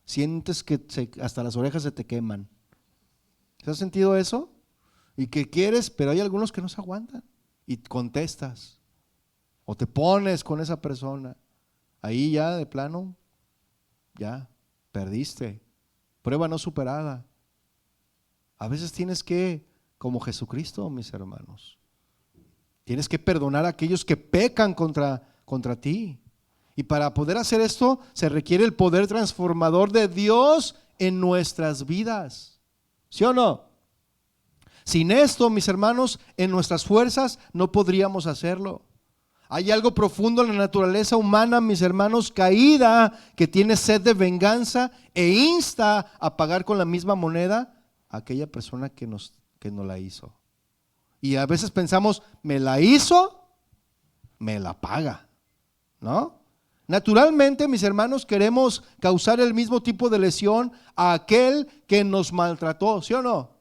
[SPEAKER 1] Sientes que hasta las orejas se te queman. ¿Se has sentido eso? Y que quieres, pero hay algunos que no se aguantan y contestas o te pones con esa persona. Ahí ya de plano, ya perdiste. Prueba no superada. A veces tienes que, como Jesucristo, mis hermanos, tienes que perdonar a aquellos que pecan contra ti. Y para poder hacer esto se requiere el poder transformador de Dios en nuestras vidas. ¿Sí o no? Sin esto, mis hermanos, en nuestras fuerzas no podríamos hacerlo. Hay algo profundo en la naturaleza humana, mis hermanos, caída, que tiene sed de venganza e insta a pagar con la misma moneda a aquella persona que nos la hizo. Y a veces pensamos, me la hizo, me la paga, ¿no? Naturalmente, mis hermanos, queremos causar el mismo tipo de lesión a aquel que nos maltrató, ¿sí o no?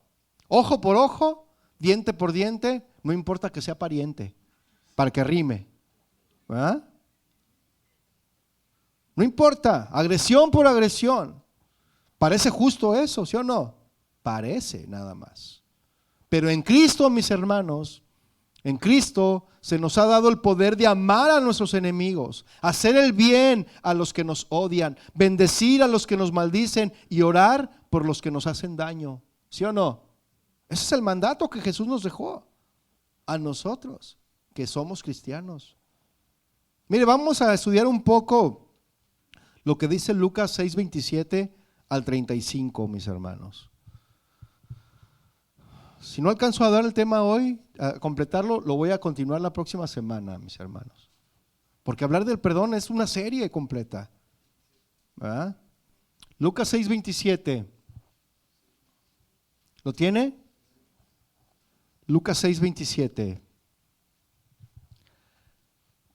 [SPEAKER 1] Ojo por ojo, diente por diente, no importa que sea pariente, para que rime, ¿verdad? No importa, agresión por agresión. Parece justo eso, ¿sí o no? Parece nada más. Pero en Cristo, mis hermanos, en Cristo se nos ha dado el poder de amar a nuestros enemigos, hacer el bien a los que nos odian, bendecir a los que nos maldicen y orar por los que nos hacen daño. ¿Sí o no? Ese es el mandato que Jesús nos dejó a nosotros, que somos cristianos. Mire, vamos a estudiar un poco lo que dice Lucas 6:27 al 35, mis hermanos. Si no alcanzo a dar el tema hoy, a completarlo, lo voy a continuar la próxima semana, mis hermanos. Porque hablar del perdón es una serie completa, ¿verdad? Lucas 6:27. ¿Lo tiene? Lucas 6:27.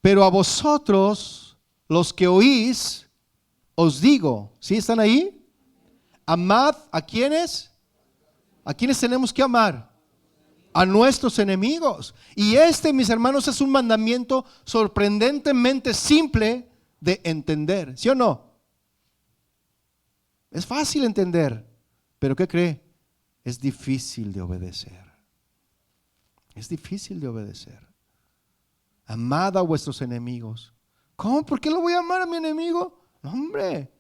[SPEAKER 1] Pero a vosotros, los que oís, os digo, ¿sí están ahí? Amad a quienes. ¿A quiénes tenemos que amar? A nuestros enemigos. Y mis hermanos, es un mandamiento sorprendentemente simple de entender, ¿sí o no? Es fácil entender, pero ¿qué cree? Es difícil de obedecer. Es difícil de obedecer. Amad a vuestros enemigos. ¿Cómo? ¿Por qué lo voy a amar a mi enemigo? No, hombre,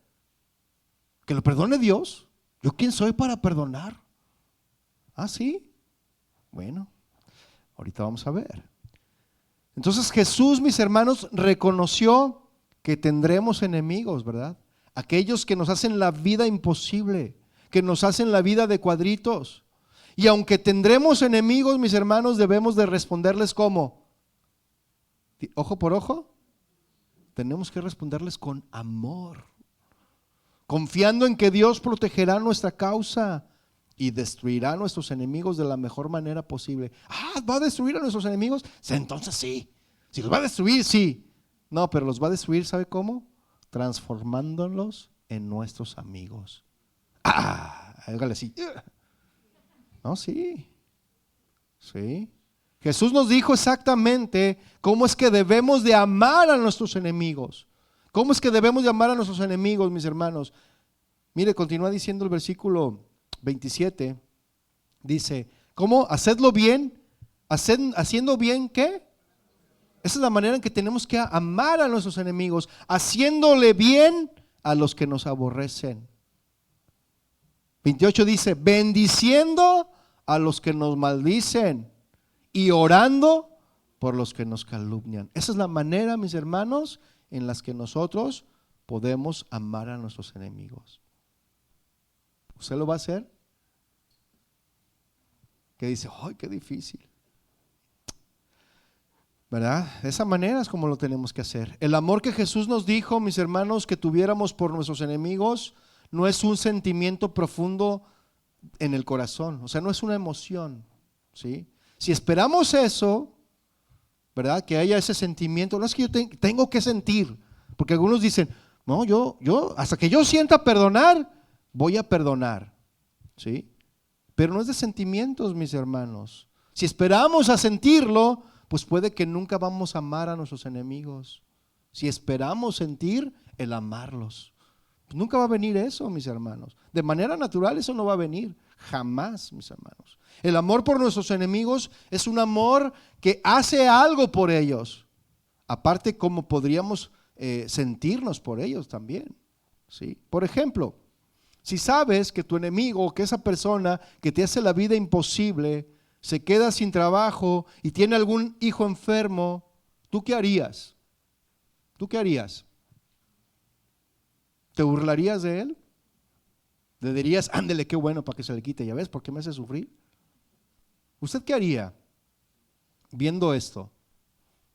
[SPEAKER 1] que lo perdone Dios. ¿Yo quién soy para perdonar? ¿Ah, sí? Bueno, ahorita vamos a ver. Entonces Jesús, mis hermanos, reconoció que tendremos enemigos, ¿verdad? Aquellos que nos hacen la vida imposible, que nos hacen la vida de cuadritos. Y aunque tendremos enemigos, mis hermanos, debemos de responderles ¿cómo? Ojo por ojo. Tenemos que responderles con amor, confiando en que Dios protegerá nuestra causa y destruirá a nuestros enemigos de la mejor manera posible. ¿Va a destruir a nuestros enemigos? Sí, entonces sí. Si los va a destruir, sí. No, pero los va a destruir, ¿sabe cómo? Transformándolos en nuestros amigos. Hágale así. No, sí. Sí. Jesús nos dijo exactamente cómo es que debemos de amar a nuestros enemigos. ¿Cómo es que debemos de amar a nuestros enemigos, mis hermanos? Mire, continúa diciendo el versículo 27, dice, ¿cómo? Hacedlo bien, haciendo bien, ¿qué? Esa es la manera en que tenemos que amar a nuestros enemigos, haciéndole bien a los que nos aborrecen. 28 dice, bendiciendo a los que nos maldicen y orando por los que nos calumnian. Esa es la manera, mis hermanos, en las que nosotros podemos amar a nuestros enemigos. ¿Usted lo va a hacer? Que dice, ¡ay, qué difícil! ¿Verdad? De esa manera es como lo tenemos que hacer. El amor que Jesús nos dijo, mis hermanos, que tuviéramos por nuestros enemigos, no es un sentimiento profundo en el corazón. O sea, no es una emoción, ¿sí? Si esperamos eso, ¿verdad? Que haya ese sentimiento, no es que yo tengo que sentir, porque algunos dicen, no, yo hasta que yo sienta perdonar, voy a perdonar, ¿sí? Pero no es de sentimientos, mis hermanos. Si esperamos a sentirlo, pues puede que nunca vamos a amar a nuestros enemigos. Si esperamos sentir el amarlos, pues nunca va a venir eso, mis hermanos. De manera natural eso no va a venir, jamás, mis hermanos. El amor por nuestros enemigos es un amor que hace algo por ellos. Aparte, cómo podríamos sentirnos por ellos también, ¿sí? Por ejemplo, si sabes que tu enemigo, que esa persona que te hace la vida imposible, se queda sin trabajo y tiene algún hijo enfermo, ¿tú qué harías? ¿Tú qué harías? ¿Te burlarías de él? ¿Le dirías, ándele, qué bueno para que se le quite? ¿Ya ves por qué me hace sufrir? ¿Usted qué haría viendo esto?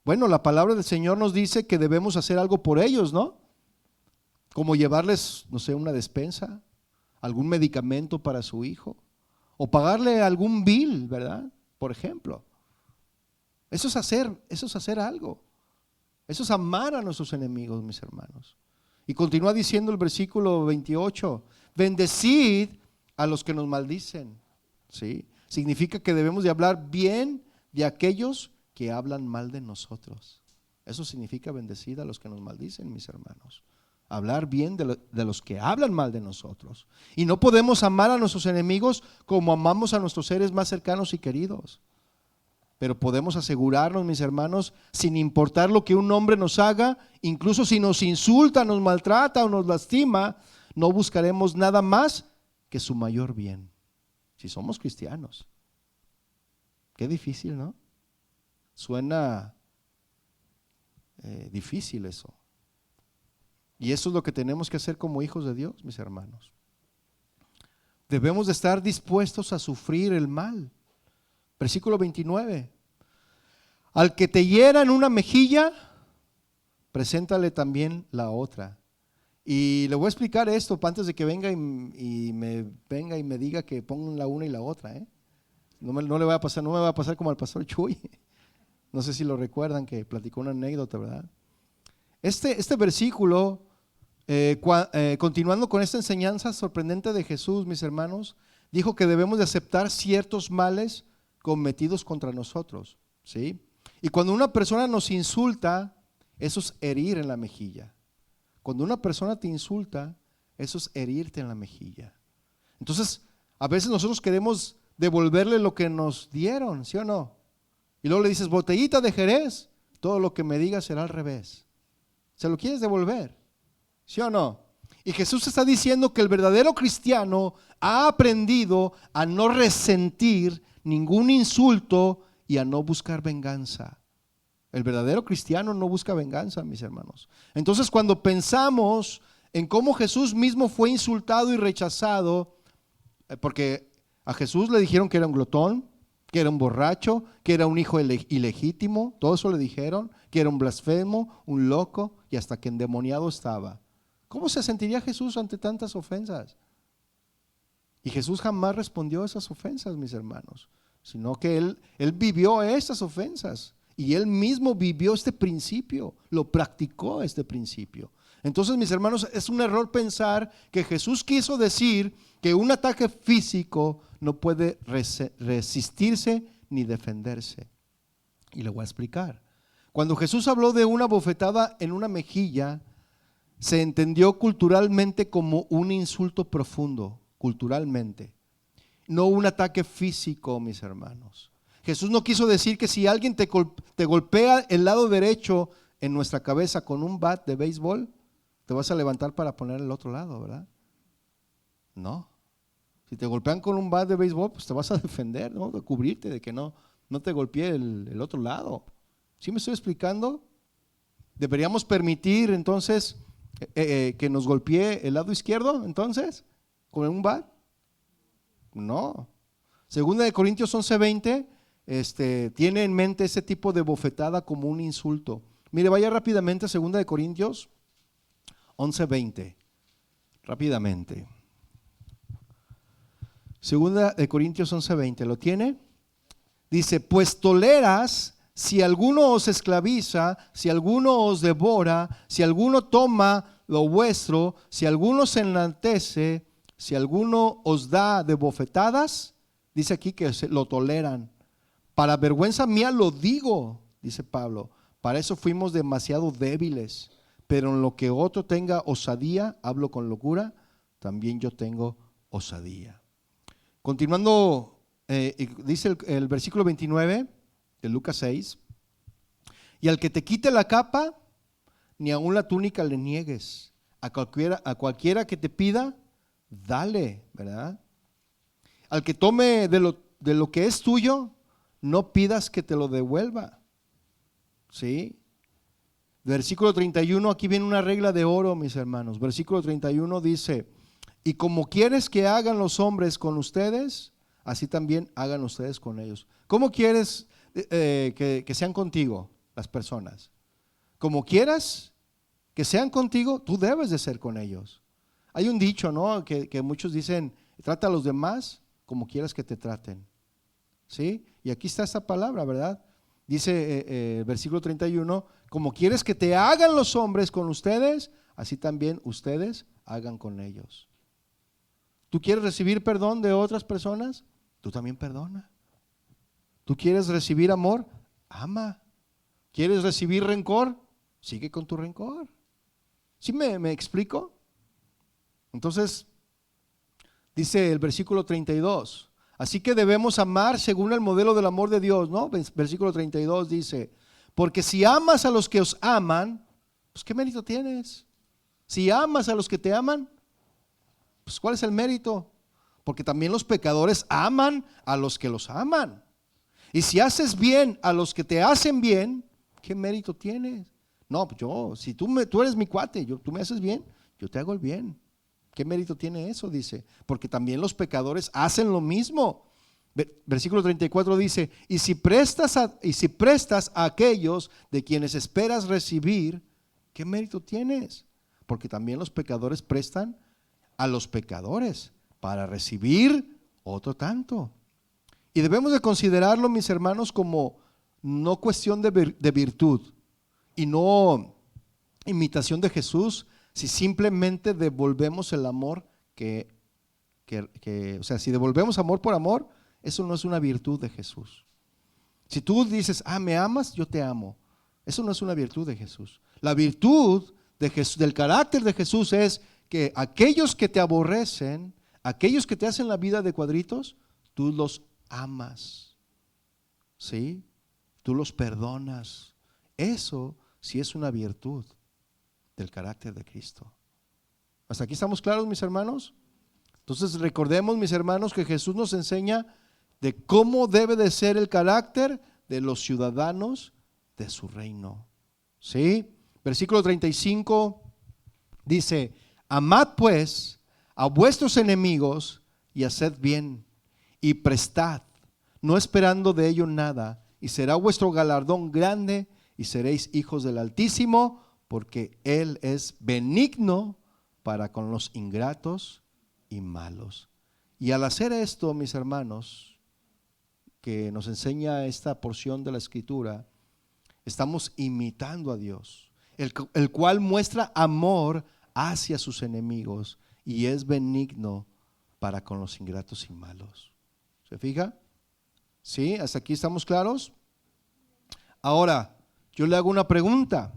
[SPEAKER 1] Bueno, la palabra del Señor nos dice que debemos hacer algo por ellos, ¿no? Como llevarles, no sé, una despensa, algún medicamento para su hijo, o pagarle algún bill, ¿verdad? Por ejemplo. Eso es hacer algo. Eso es amar a nuestros enemigos, mis hermanos. Y continúa diciendo el versículo 28, bendecid a los que nos maldicen. ¿Sí? Significa que debemos de hablar bien de aquellos que hablan mal de nosotros. Eso significa bendecid a los que nos maldicen, mis hermanos. Hablar bien de los que hablan mal de nosotros. Y no podemos amar a nuestros enemigos como amamos a nuestros seres más cercanos y queridos. Pero podemos asegurarnos, mis hermanos, sin importar lo que un hombre nos haga, incluso si nos insulta, nos maltrata o nos lastima, no buscaremos nada más que su mayor bien. Si somos cristianos. Qué difícil, ¿no? Suena difícil eso. Y eso es lo que tenemos que hacer como hijos de Dios, mis hermanos. Debemos de estar dispuestos a sufrir el mal. Versículo 29. Al que te hiera en una mejilla, preséntale también la otra. Y le voy a explicar esto antes de que venga y me diga que pongan la una y la otra. No le va a pasar, no me va a pasar como al pastor Chuy. No sé si lo recuerdan, que platicó una anécdota, ¿verdad? Este versículo, continuando con esta enseñanza sorprendente de Jesús, mis hermanos, dijo que debemos de aceptar ciertos males cometidos contra nosotros, ¿sí? Y cuando una persona nos insulta, eso es herir en la mejilla. Cuando una persona te insulta, eso es herirte en la mejilla. Entonces, a veces nosotros queremos devolverle lo que nos dieron, ¿sí o no? Y luego le dices, botellita de Jerez, todo lo que me digas será al revés. ¿Se lo quieres devolver? ¿Sí o no? Y Jesús está diciendo que el verdadero cristiano ha aprendido a no resentir ningún insulto y a no buscar venganza. El verdadero cristiano no busca venganza, mis hermanos. Entonces, cuando pensamos en cómo Jesús mismo fue insultado y rechazado, porque a Jesús le dijeron que era un glotón, que era un borracho, que era un hijo ilegítimo, todo eso le dijeron, que era un blasfemo, un loco y hasta que endemoniado estaba. ¿Cómo se sentiría Jesús ante tantas ofensas? Y Jesús jamás respondió a esas ofensas, mis hermanos, sino que Él vivió esas ofensas y Él mismo vivió este principio, lo practicó este principio. Entonces, mis hermanos, es un error pensar que Jesús quiso decir que un ataque físico no puede resistirse ni defenderse. Y le voy a explicar. Cuando Jesús habló de una bofetada en una mejilla, se entendió culturalmente como un insulto profundo, culturalmente. No un ataque físico, mis hermanos. Jesús no quiso decir que si alguien te golpea el lado derecho en nuestra cabeza con un bat de béisbol, te vas a levantar para poner el otro lado, ¿verdad? No. Si te golpean con un bat de béisbol, pues te vas a defender, ¿no? De cubrirte, de que no te golpee el otro lado. ¿Sí me estoy explicando? ¿Deberíamos permitir entonces que nos golpee el lado izquierdo, entonces, con un bat? No. Segunda de Corintios 11:20 tiene en mente ese tipo de bofetada como un insulto. Mire, vaya rápidamente a Segunda de Corintios 11:20. Rápidamente. Segunda de Corintios 11:20, ¿lo tiene? Dice, pues toleras si alguno os esclaviza, si alguno os devora, si alguno toma lo vuestro, si alguno se enaltece, si alguno os da de bofetadas, dice aquí que lo toleran. Para vergüenza mía lo digo, dice Pablo, para eso fuimos demasiado débiles, pero en lo que otro tenga osadía, hablo con locura, también yo tengo osadía. Continuando, dice el versículo 29 de Lucas 6, y al que te quite la capa, ni aun la túnica le niegues. A cualquiera que te pida, dale, ¿verdad? Al que tome de lo que es tuyo, no pidas que te lo devuelva. ¿Sí? Versículo 31, aquí viene una regla de oro, mis hermanos. Versículo 31 dice, y como quieres que hagan los hombres con ustedes, así también hagan ustedes con ellos. ¿Cómo quieres que sean contigo las personas? Como quieras que sean contigo, tú debes de ser con ellos. Hay un dicho, ¿no? Que muchos dicen, trata a los demás como quieras que te traten. ¿Sí? Y aquí está esta palabra, ¿verdad? Dice versículo 31, como quieres que te hagan los hombres con ustedes, así también ustedes hagan con ellos. ¿Tú quieres recibir perdón de otras personas? Tú también perdona. ¿Tú quieres recibir amor? Ama. ¿Quieres recibir rencor? Sigue con tu rencor. ¿Sí me explico? Entonces, dice el versículo 32, así que debemos amar según el modelo del amor de Dios, ¿no? Versículo 32 dice, porque si amas a los que os aman, pues ¿qué mérito tienes? Si amas a los que te aman, pues ¿cuál es el mérito? Porque también los pecadores aman a los que los aman. Y si haces bien a los que te hacen bien, ¿qué mérito tienes? No, pues si tú eres mi cuate, tú me haces bien, yo te hago el bien. ¿Qué mérito tiene eso? Dice, porque también los pecadores hacen lo mismo. Versículo 34 dice, y si prestas a aquellos de quienes esperas recibir, ¿qué mérito tienes? Porque también los pecadores prestan a los pecadores para recibir otro tanto. Y debemos de considerarlo, mis hermanos, como no cuestión de virtud y no imitación de Jesús, si simplemente devolvemos el amor o sea, si devolvemos amor por amor, eso no es una virtud de Jesús. Si tú dices, me amas, yo te amo, eso no es una virtud de Jesús. La virtud de Jesús, del carácter de Jesús es que aquellos que te aborrecen, aquellos que te hacen la vida de cuadritos, tú los amas, ¿sí? Tú los perdonas. Eso sí es una virtud del carácter de Cristo. ¿Hasta aquí estamos claros, mis hermanos? Entonces recordemos, mis hermanos, que Jesús nos enseña de cómo debe de ser el carácter de los ciudadanos de su reino. ¿Sí? Versículo 35 dice, amad pues a vuestros enemigos y haced bien y prestad, no esperando de ello nada, y será vuestro galardón grande y seréis hijos del Altísimo, porque Él es benigno para con los ingratos y malos. Y al hacer esto, mis hermanos, que nos enseña esta porción de la Escritura, estamos imitando a Dios, el cual muestra amor hacia sus enemigos y es benigno para con los ingratos y malos. ¿Se fija? ¿Sí? ¿Hasta aquí estamos claros? Ahora, yo le hago una pregunta.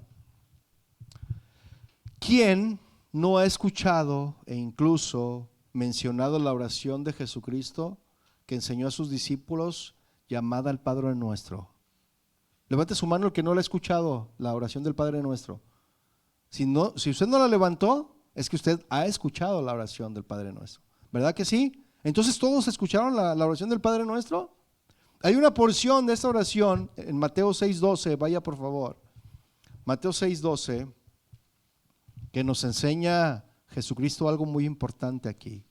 [SPEAKER 1] ¿Quién no ha escuchado e incluso mencionado la oración de Jesucristo que enseñó a sus discípulos llamada el Padre Nuestro? Levante su mano el que no la ha escuchado, la oración del Padre Nuestro. Si usted no la levantó, es que usted ha escuchado la oración del Padre Nuestro. ¿Verdad que sí? Entonces, ¿todos escucharon la oración del Padre Nuestro? Hay una porción de esta oración en Mateo 6:12, vaya por favor. Mateo 6:12, que nos enseña Jesucristo algo muy importante aquí.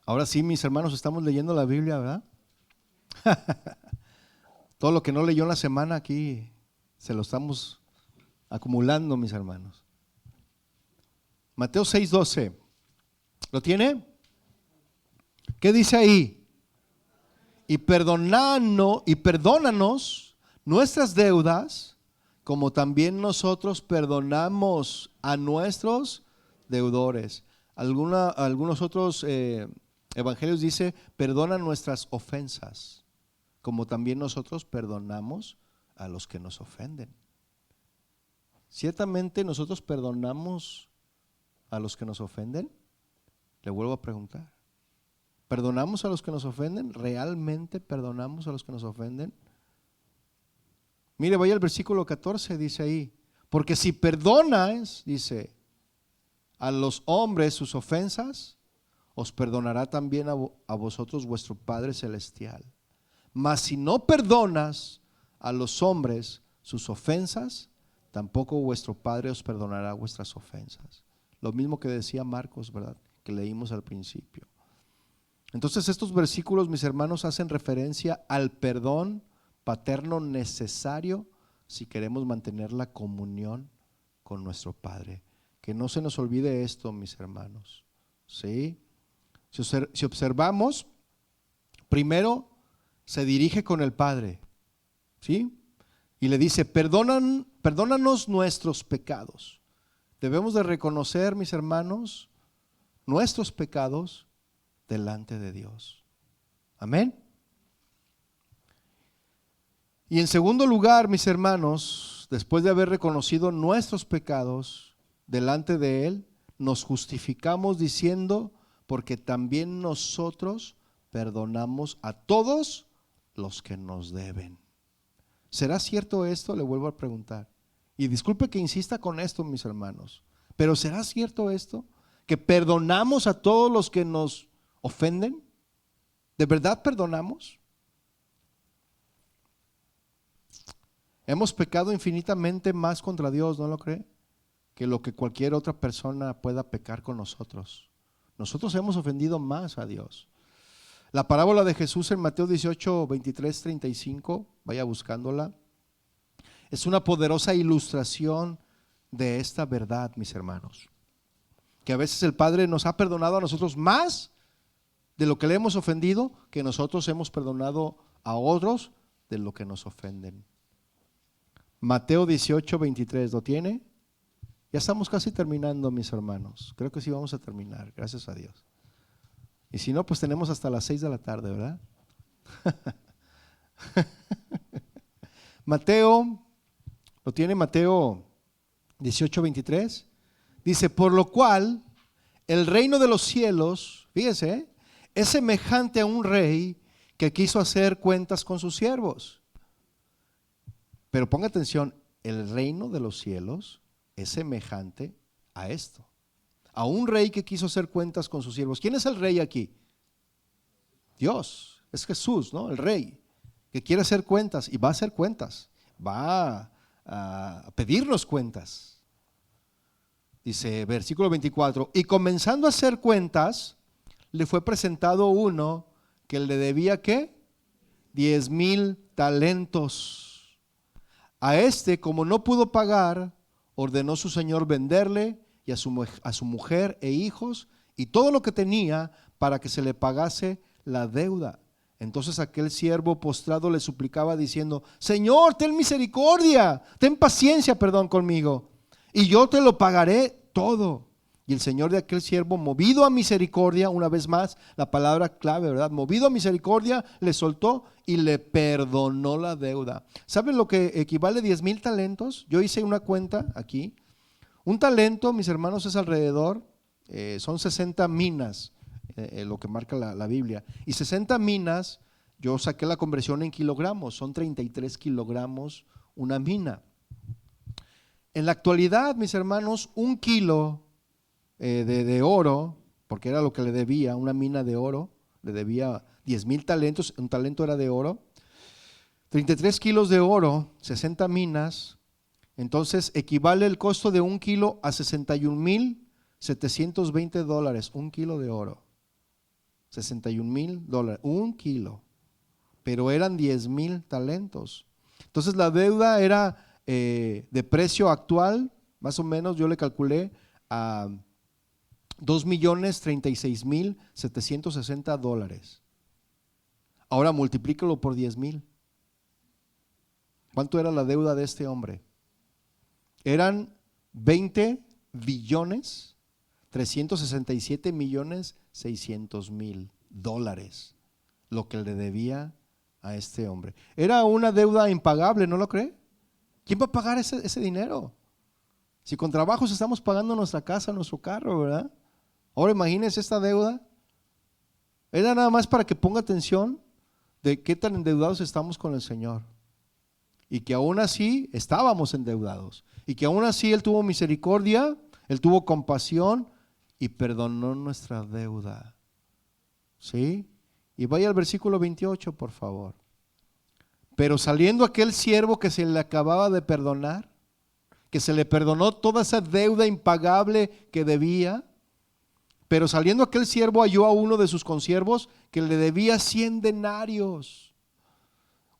[SPEAKER 1] Ahora sí, mis hermanos, estamos leyendo la Biblia, ¿verdad? Todo lo que no leyó en la semana aquí se lo estamos acumulando, mis hermanos. Mateo 6:12. ¿Lo tiene? ¿Qué dice ahí? Y perdónanos nuestras deudas, como también nosotros perdonamos a nuestros deudores. Algunos otros evangelios dice, perdona nuestras ofensas, como también nosotros perdonamos a los que nos ofenden. ¿Ciertamente nosotros perdonamos a los que nos ofenden? Le vuelvo a preguntar. ¿Perdonamos a los que nos ofenden? ¿Realmente perdonamos a los que nos ofenden? Mire, vaya al versículo 14, dice ahí, porque si perdonas, dice, a los hombres sus ofensas, os perdonará también a vosotros vuestro Padre Celestial. Mas si no perdonas a los hombres sus ofensas, tampoco vuestro Padre os perdonará vuestras ofensas. Lo mismo que decía Marcos, ¿verdad? que leímos al principio. Entonces estos versículos, mis hermanos, hacen referencia al perdón paterno necesario si queremos mantener la comunión con nuestro Padre. Que no se nos olvide esto, mis hermanos. ¿Sí? Si observamos, primero se dirige con el Padre, ¿sí? Y le dice, perdónanos nuestros pecados. Debemos de reconocer, mis hermanos, nuestros pecados delante de Dios. Amén. Y en segundo lugar, mis hermanos, después de haber reconocido nuestros pecados delante de Él, nos justificamos diciendo, porque también nosotros perdonamos a todos los que nos deben. ¿Será cierto esto? Le vuelvo a preguntar. Y disculpe que insista con esto, mis hermanos, pero ¿será cierto esto? ¿Que perdonamos a todos los que nos ofenden? ¿De verdad perdonamos? Hemos pecado infinitamente más contra Dios, ¿no lo cree? Que lo que cualquier otra persona pueda pecar con nosotros. Nosotros hemos ofendido más a Dios. La parábola de Jesús en Mateo 18, 23, 35, vaya buscándola, es una poderosa ilustración de esta verdad, mis hermanos. Que a veces el Padre nos ha perdonado a nosotros más de lo que le hemos ofendido, que nosotros hemos perdonado a otros de lo que nos ofenden. Mateo 18, 23, ¿lo tiene? Ya estamos casi terminando, mis hermanos. Creo que sí vamos a terminar, gracias a Dios. Y si no, pues tenemos hasta las 6 de la tarde, ¿verdad? Mateo, ¿lo tiene? Mateo 18, 23. Dice, por lo cual el reino de los cielos, fíjese, es semejante a un rey que quiso hacer cuentas con sus siervos. Pero ponga atención, el reino de los cielos es semejante a esto. A un rey que quiso hacer cuentas con sus siervos. ¿Quién es el rey aquí? Dios, es Jesús, ¿no? El rey que quiere hacer cuentas y va a hacer cuentas, va a pedirnos cuentas. Dice versículo 24, y comenzando a hacer cuentas, le fue presentado uno que le debía ¿qué? 10,000 talentos. A este, como no pudo pagar, ordenó su señor venderle y a su mujer e hijos y todo lo que tenía para que se le pagase la deuda. Entonces aquel siervo postrado le suplicaba diciendo, Señor, ten misericordia, ten paciencia, conmigo, y yo te lo pagaré todo. Y el señor de aquel siervo, movido a misericordia, una vez más, la palabra clave, ¿verdad? Movido a misericordia, le soltó y le perdonó la deuda. ¿Saben lo que equivale a 10,000 talentos? Yo hice una cuenta aquí. Un talento, mis hermanos, es alrededor, son 60 minas, lo que marca la Biblia. Y 60 minas, yo saqué la conversión en kilogramos, son 33 kilogramos una mina. En la actualidad, mis hermanos, un kilo de oro, porque era lo que le debía, una mina de oro, le debía 10,000 talentos, un talento era de oro, 33 kilos de oro, 60 minas. Entonces equivale el costo de un kilo a $61,720, un kilo de oro, $61,000, un kilo, pero eran 10,000 talentos. Entonces la deuda era de precio actual, más o menos yo le calculé a $2,036,760. Ahora multiplícalo por 10,000. ¿Cuánto era la deuda de este hombre? Eran 20,367,600,000 lo que le debía a este hombre. Era una deuda impagable, ¿no lo cree? ¿Quién va a pagar ese dinero? Si con trabajos estamos pagando nuestra casa, nuestro carro, ¿verdad? Ahora imagínense esta deuda. Era nada más para que ponga atención de qué tan endeudados estamos con el Señor. Y que aún así estábamos endeudados. Y que aún así Él tuvo misericordia, Él tuvo compasión y perdonó nuestra deuda. ¿Sí? Y vaya al versículo 28, por favor. Pero saliendo aquel siervo que se le acababa de perdonar, que se le perdonó toda esa deuda impagable que debía, Pero saliendo aquel siervo halló a uno de sus consiervos que le debía 100 denarios.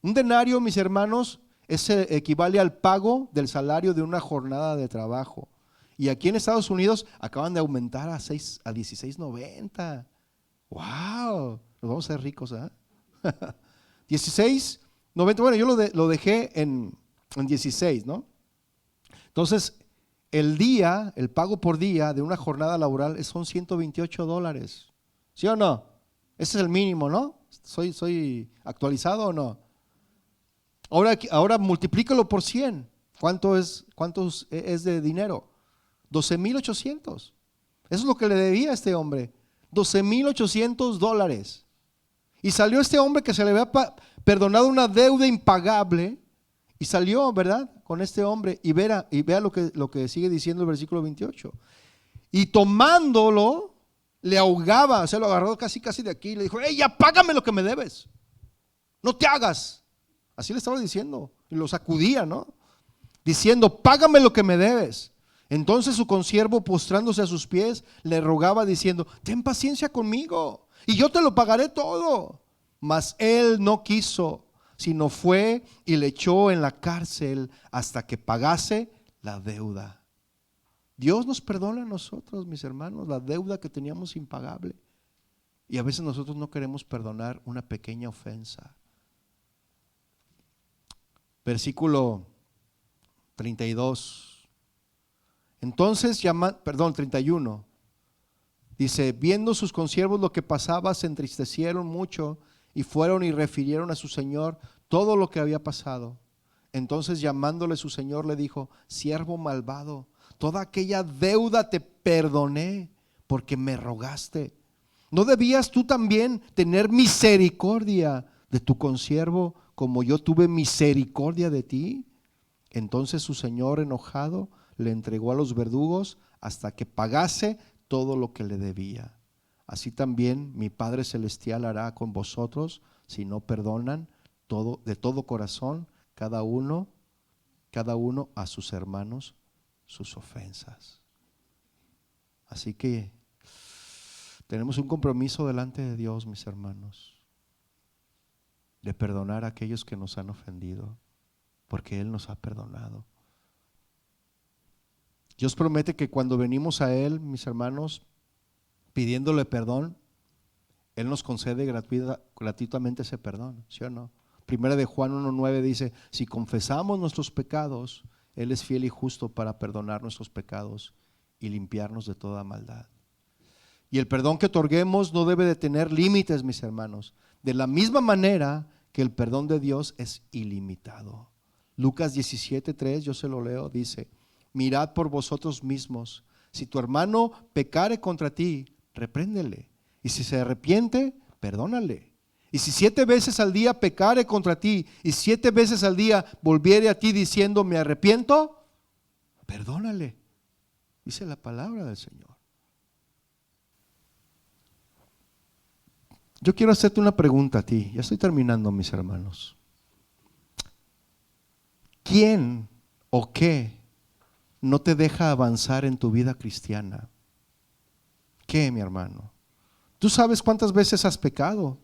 [SPEAKER 1] Un denario, mis hermanos, equivale al pago del salario de una jornada de trabajo. Y aquí en Estados Unidos acaban de aumentar a 16.90. ¡Wow! Nos vamos a ser ricos, ¿eh? 16.90. Bueno, yo lo dejé en 16, ¿no? Entonces, el pago por día de una jornada laboral son $128. ¿Sí o no? Ese es el mínimo, ¿no? ¿Soy actualizado o no? Ahora multiplícalo por 100. ¿Cuánto es de dinero? 12,800. Eso es lo que le debía a este hombre. $12,800. Y salió este hombre que se le había perdonado una deuda impagable. Y salió, ¿verdad? Con este hombre. Y vea lo que sigue diciendo el versículo 28. Y tomándolo, le ahogaba. Se lo agarró casi de aquí. Y le dijo: ¡Ey, ya págame lo que me debes! No te hagas. Así le estaba diciendo. Y lo sacudía, ¿no? Diciendo: págame lo que me debes. Entonces su consiervo, postrándose a sus pies, le rogaba diciendo: ten paciencia conmigo y yo te lo pagaré todo. Mas él no quiso, sino fue y le echó en la cárcel hasta que pagase la deuda. Dios nos perdona a nosotros, mis hermanos, la deuda que teníamos impagable. Y a veces nosotros no queremos perdonar una pequeña ofensa. Versículo 32. Entonces 31. Dice: viendo sus consiervos lo que pasaba, se entristecieron mucho y fueron y refirieron a su señor todo lo que había pasado. Entonces, llamándole su señor, le dijo: siervo malvado, toda aquella deuda te perdoné porque me rogaste. ¿No debías tú también tener misericordia de tu consiervo como yo tuve misericordia de ti? Entonces su señor, enojado, le entregó a los verdugos hasta que pagase todo lo que le debía. Así también mi Padre Celestial hará con vosotros si no perdonan de todo corazón cada uno a sus hermanos sus ofensas. Así que tenemos un compromiso delante de Dios, mis hermanos, de perdonar a aquellos que nos han ofendido, porque Él nos ha perdonado. Dios promete que cuando venimos a Él, mis hermanos, pidiéndole perdón, Él nos concede gratuitamente ese perdón, ¿sí o no? Primera de Juan 1:9 dice: si confesamos nuestros pecados, Él es fiel y justo para perdonar nuestros pecados y limpiarnos de toda maldad. Y el perdón que otorguemos no debe de tener límites, mis hermanos, de la misma manera que el perdón de Dios es ilimitado. Lucas 17:3, yo se lo leo, dice: mirad por vosotros mismos, si tu hermano pecare contra ti, repréndele, y si se arrepiente, perdónale. Y si 7 veces al día pecare contra ti, y 7 veces al día volviere a ti diciendo: me arrepiento, perdónale. Dice la palabra del Señor. Yo quiero hacerte una pregunta a ti. Ya estoy terminando, mis hermanos. ¿Quién o qué no te deja avanzar en tu vida cristiana? ¿Qué, mi hermano? ¿Tú sabes cuántas veces has pecado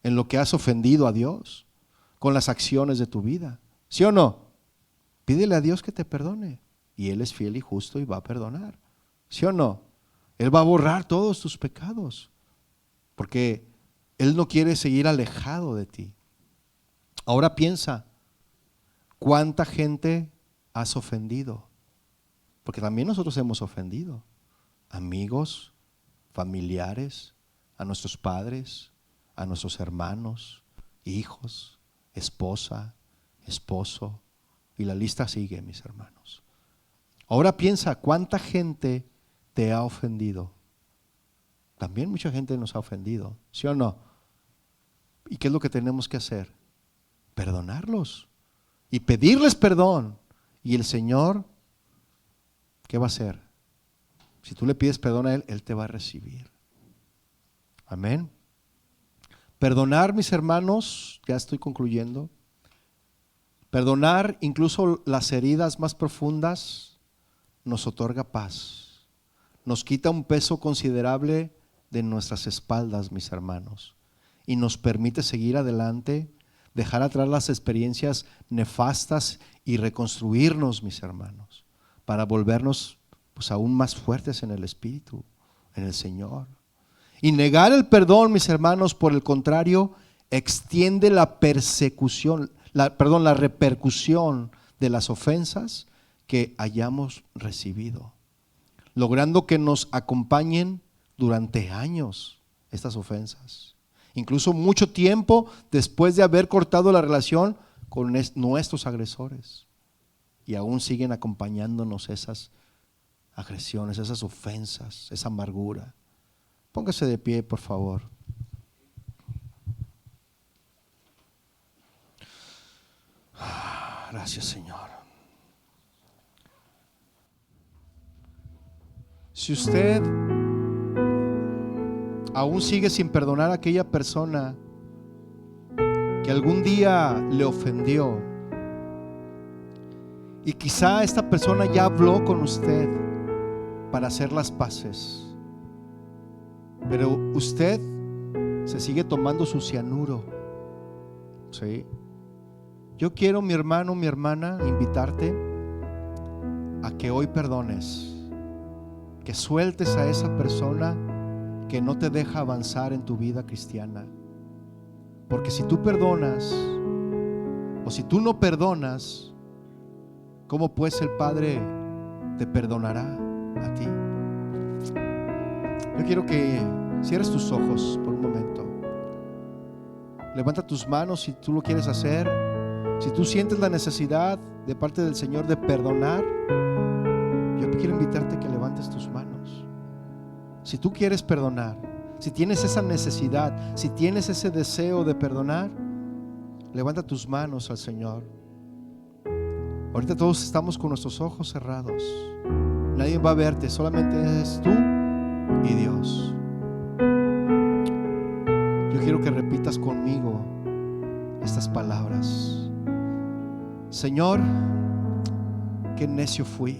[SPEAKER 1] en lo que has ofendido a Dios con las acciones de tu vida? ¿Sí o no? Pídele a Dios que te perdone, y Él es fiel y justo y va a perdonar. ¿Sí o no? Él va a borrar todos tus pecados, porque Él no quiere seguir alejado de ti. Ahora piensa, ¿cuánta gente has ofendido? Porque también nosotros hemos ofendido amigos, familiares, a nuestros padres, a nuestros hermanos, hijos, esposa, esposo, y la lista sigue, mis hermanos. Ahora piensa, ¿cuánta gente te ha ofendido? También mucha gente nos ha ofendido, ¿sí o no? ¿Y qué es lo que tenemos que hacer? Perdonarlos y pedirles perdón. Y el Señor, ¿qué va a hacer? Si tú le pides perdón a Él, Él te va a recibir. Amén. Perdonar, mis hermanos, ya estoy concluyendo. Perdonar incluso las heridas más profundas nos otorga paz. nos quita un peso considerable de nuestras espaldas, mis hermanos, y nos permite seguir adelante, dejar atrás las experiencias nefastas y reconstruirnos, mis hermanos, para volvernos pues aún más fuertes en el Espíritu, en el Señor. Y negar el perdón, mis hermanos, por el contrario, extiende la persecución, la repercusión de las ofensas que hayamos recibido, logrando que nos acompañen durante años estas ofensas, incluso mucho tiempo después de haber cortado la relación con nuestros agresores, y aún siguen acompañándonos esas agresiones, esas ofensas, esa amargura. Póngase de pie, por favor. Gracias, Señor. Si usted aún sigue sin perdonar a aquella persona que algún día le ofendió, y quizá esta persona ya habló con usted para hacer las paces, pero usted se sigue tomando su cianuro, ¿sí? Yo quiero, mi hermano, mi hermana, invitarte a que hoy perdones, que sueltes a esa persona que no te deja avanzar en tu vida cristiana. Porque si tú perdonas o si tú no perdonas, ¿cómo pues el Padre te perdonará a ti? Yo quiero que cierres tus ojos por un momento. Levanta tus manos si tú lo quieres hacer. Si tú sientes la necesidad de parte del Señor de perdonar, yo quiero invitarte a que levantes tus manos. Si tú quieres perdonar, si tienes esa necesidad, si tienes ese deseo de perdonar, levanta tus manos al Señor. Ahorita todos estamos con nuestros ojos cerrados. Nadie va a verte, solamente es tú y Dios. Yo quiero que repitas conmigo estas palabras. Señor, qué necio fui.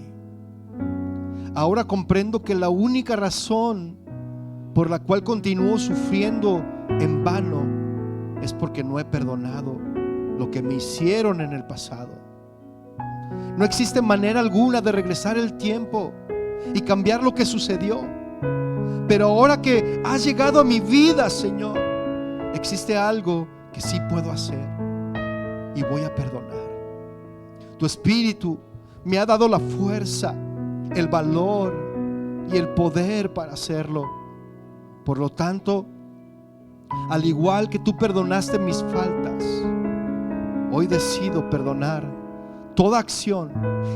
[SPEAKER 1] Ahora comprendo que la única razón por la cual continúo sufriendo en vano es porque no he perdonado lo que me hicieron en el pasado. No existe manera alguna de regresar el tiempo y cambiar lo que sucedió. Pero ahora que has llegado a mi vida, Señor, existe algo que sí puedo hacer y voy a perdonar. Tu Espíritu me ha dado la fuerza, el valor y el poder para hacerlo. Por lo tanto, al igual que tú perdonaste mis faltas, hoy decido perdonar toda acción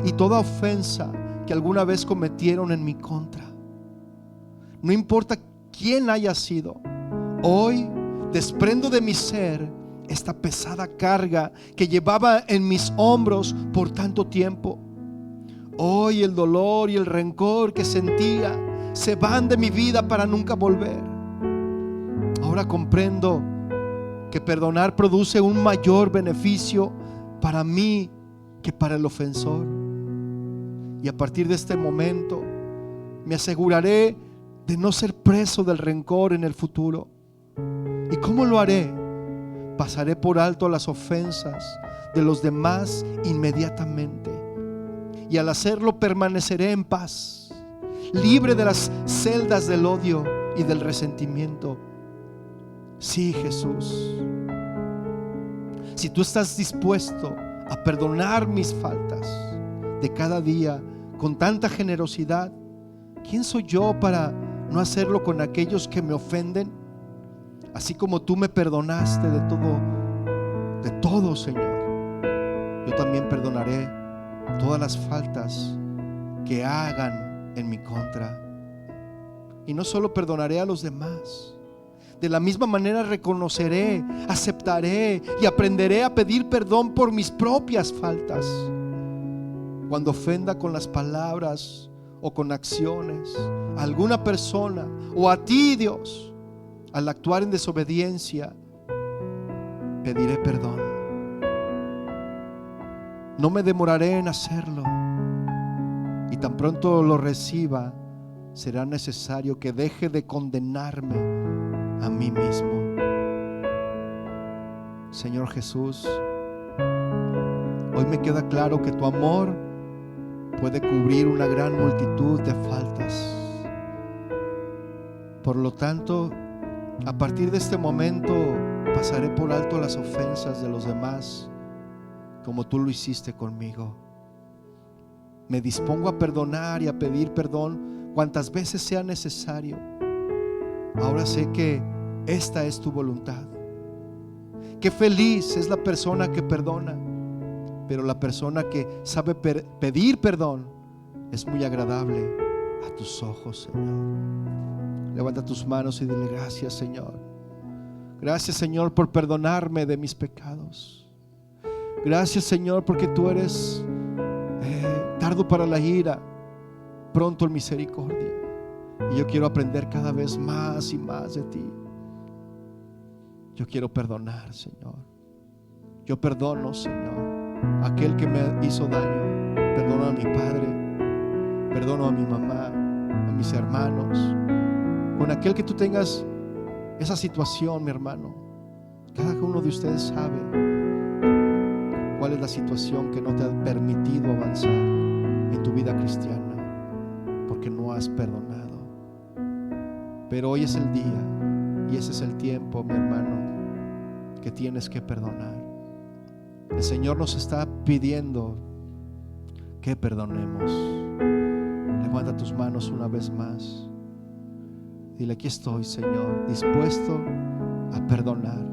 [SPEAKER 1] y toda ofensa que alguna vez cometieron en mi contra. No importa quién haya sido, hoy desprendo de mi ser esta pesada carga que llevaba en mis hombros por tanto tiempo. Hoy el dolor y el rencor que sentía se van de mi vida para nunca volver. Ahora comprendo que perdonar produce un mayor beneficio para mí que para el ofensor. Y a partir de este momento me aseguraré de no ser preso del rencor en el futuro. ¿Y cómo lo haré? Pasaré por alto las ofensas de los demás inmediatamente, y al hacerlo permaneceré en paz, libre de las celdas del odio y del resentimiento. Sí, Jesús, si tú estás dispuesto a perdonar mis faltas de cada día con tanta generosidad, ¿quién soy yo para no hacerlo con aquellos que me ofenden? Así como tú me perdonaste de todo, Señor, yo también perdonaré todas las faltas que hagan en mi contra. Y no solo perdonaré a los demás, de la misma manera reconoceré, aceptaré y aprenderé a pedir perdón por mis propias faltas. Cuando ofenda con las palabras o con acciones a alguna persona o a ti, Dios, al actuar en desobediencia, pediré perdón. No me demoraré en hacerlo, y tan pronto lo reciba, será necesario que deje de condenarme a mí mismo. Señor Jesús, hoy me queda claro que tu amor puede cubrir una gran multitud de faltas. Por lo tanto, a partir de este momento pasaré por alto las ofensas de los demás, como tú lo hiciste conmigo. Me dispongo a perdonar y a pedir perdón cuantas veces sea necesario. Ahora sé que esta es tu voluntad. Qué feliz es la persona que perdona, pero la persona que sabe pedir perdón es muy agradable a tus ojos, Señor. Levanta tus manos y dile: gracias, Señor. Gracias, Señor, por perdonarme de mis pecados. Gracias, Señor, porque tú eres tardo para la ira, pronto en misericordia. Y yo quiero aprender cada vez más y más de ti. Yo quiero perdonar, Señor. Yo perdono, Señor, a aquel que me hizo daño. Perdono a mi padre, perdono a mi mamá, a mis hermanos. Con aquel que tú tengas esa situación, mi hermano, cada uno de ustedes sabe cuál es la situación que no te ha permitido avanzar en tu vida cristiana, porque no has perdonado. Pero hoy es el día y ese es el tiempo, mi hermano, que tienes que perdonar. El Señor nos está pidiendo que perdonemos. Levanta tus manos una vez más. Dile: aquí estoy, Señor, dispuesto a perdonar.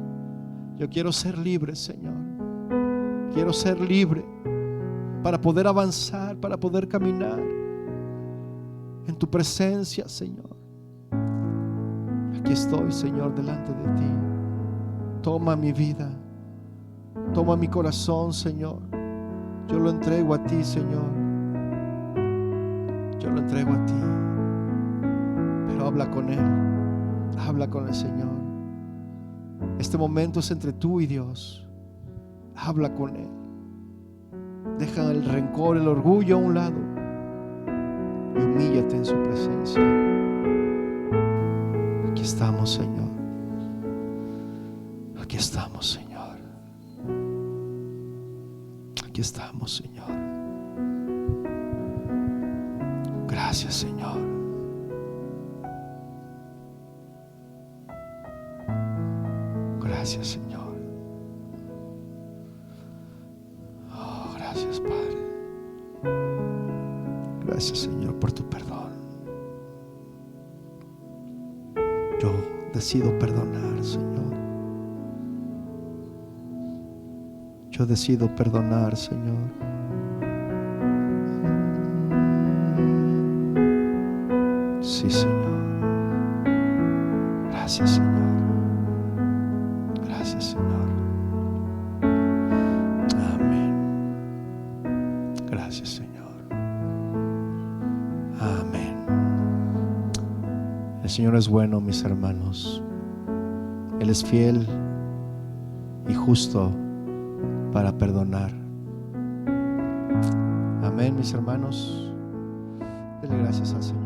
[SPEAKER 1] Yo quiero ser libre, Señor. Quiero ser libre para poder avanzar, para poder caminar en tu presencia, Señor. Aquí estoy, Señor, delante de ti. Toma mi vida, toma mi corazón, Señor. Yo lo entrego a ti, Señor. Yo lo entrego a ti. Pero habla con Él, habla con el Señor. Este momento es entre tú y Dios. Habla con Él. Deja el rencor, el orgullo a un lado y humíllate en su presencia. Aquí estamos, Señor. Aquí estamos, Señor. Aquí estamos, Señor. Gracias, Señor. Gracias, Señor. Oh, gracias, Padre. Gracias, Señor, por tu perdón. Yo decido perdonar, Señor. Yo decido perdonar, Señor. Sí, Señor. Gracias, Señor. Gracias, Señor. Amén. Gracias, Señor. Amén. El Señor es bueno, mis hermanos. Él es fiel y justo para perdonar. Amén, mis hermanos. Dele gracias al Señor.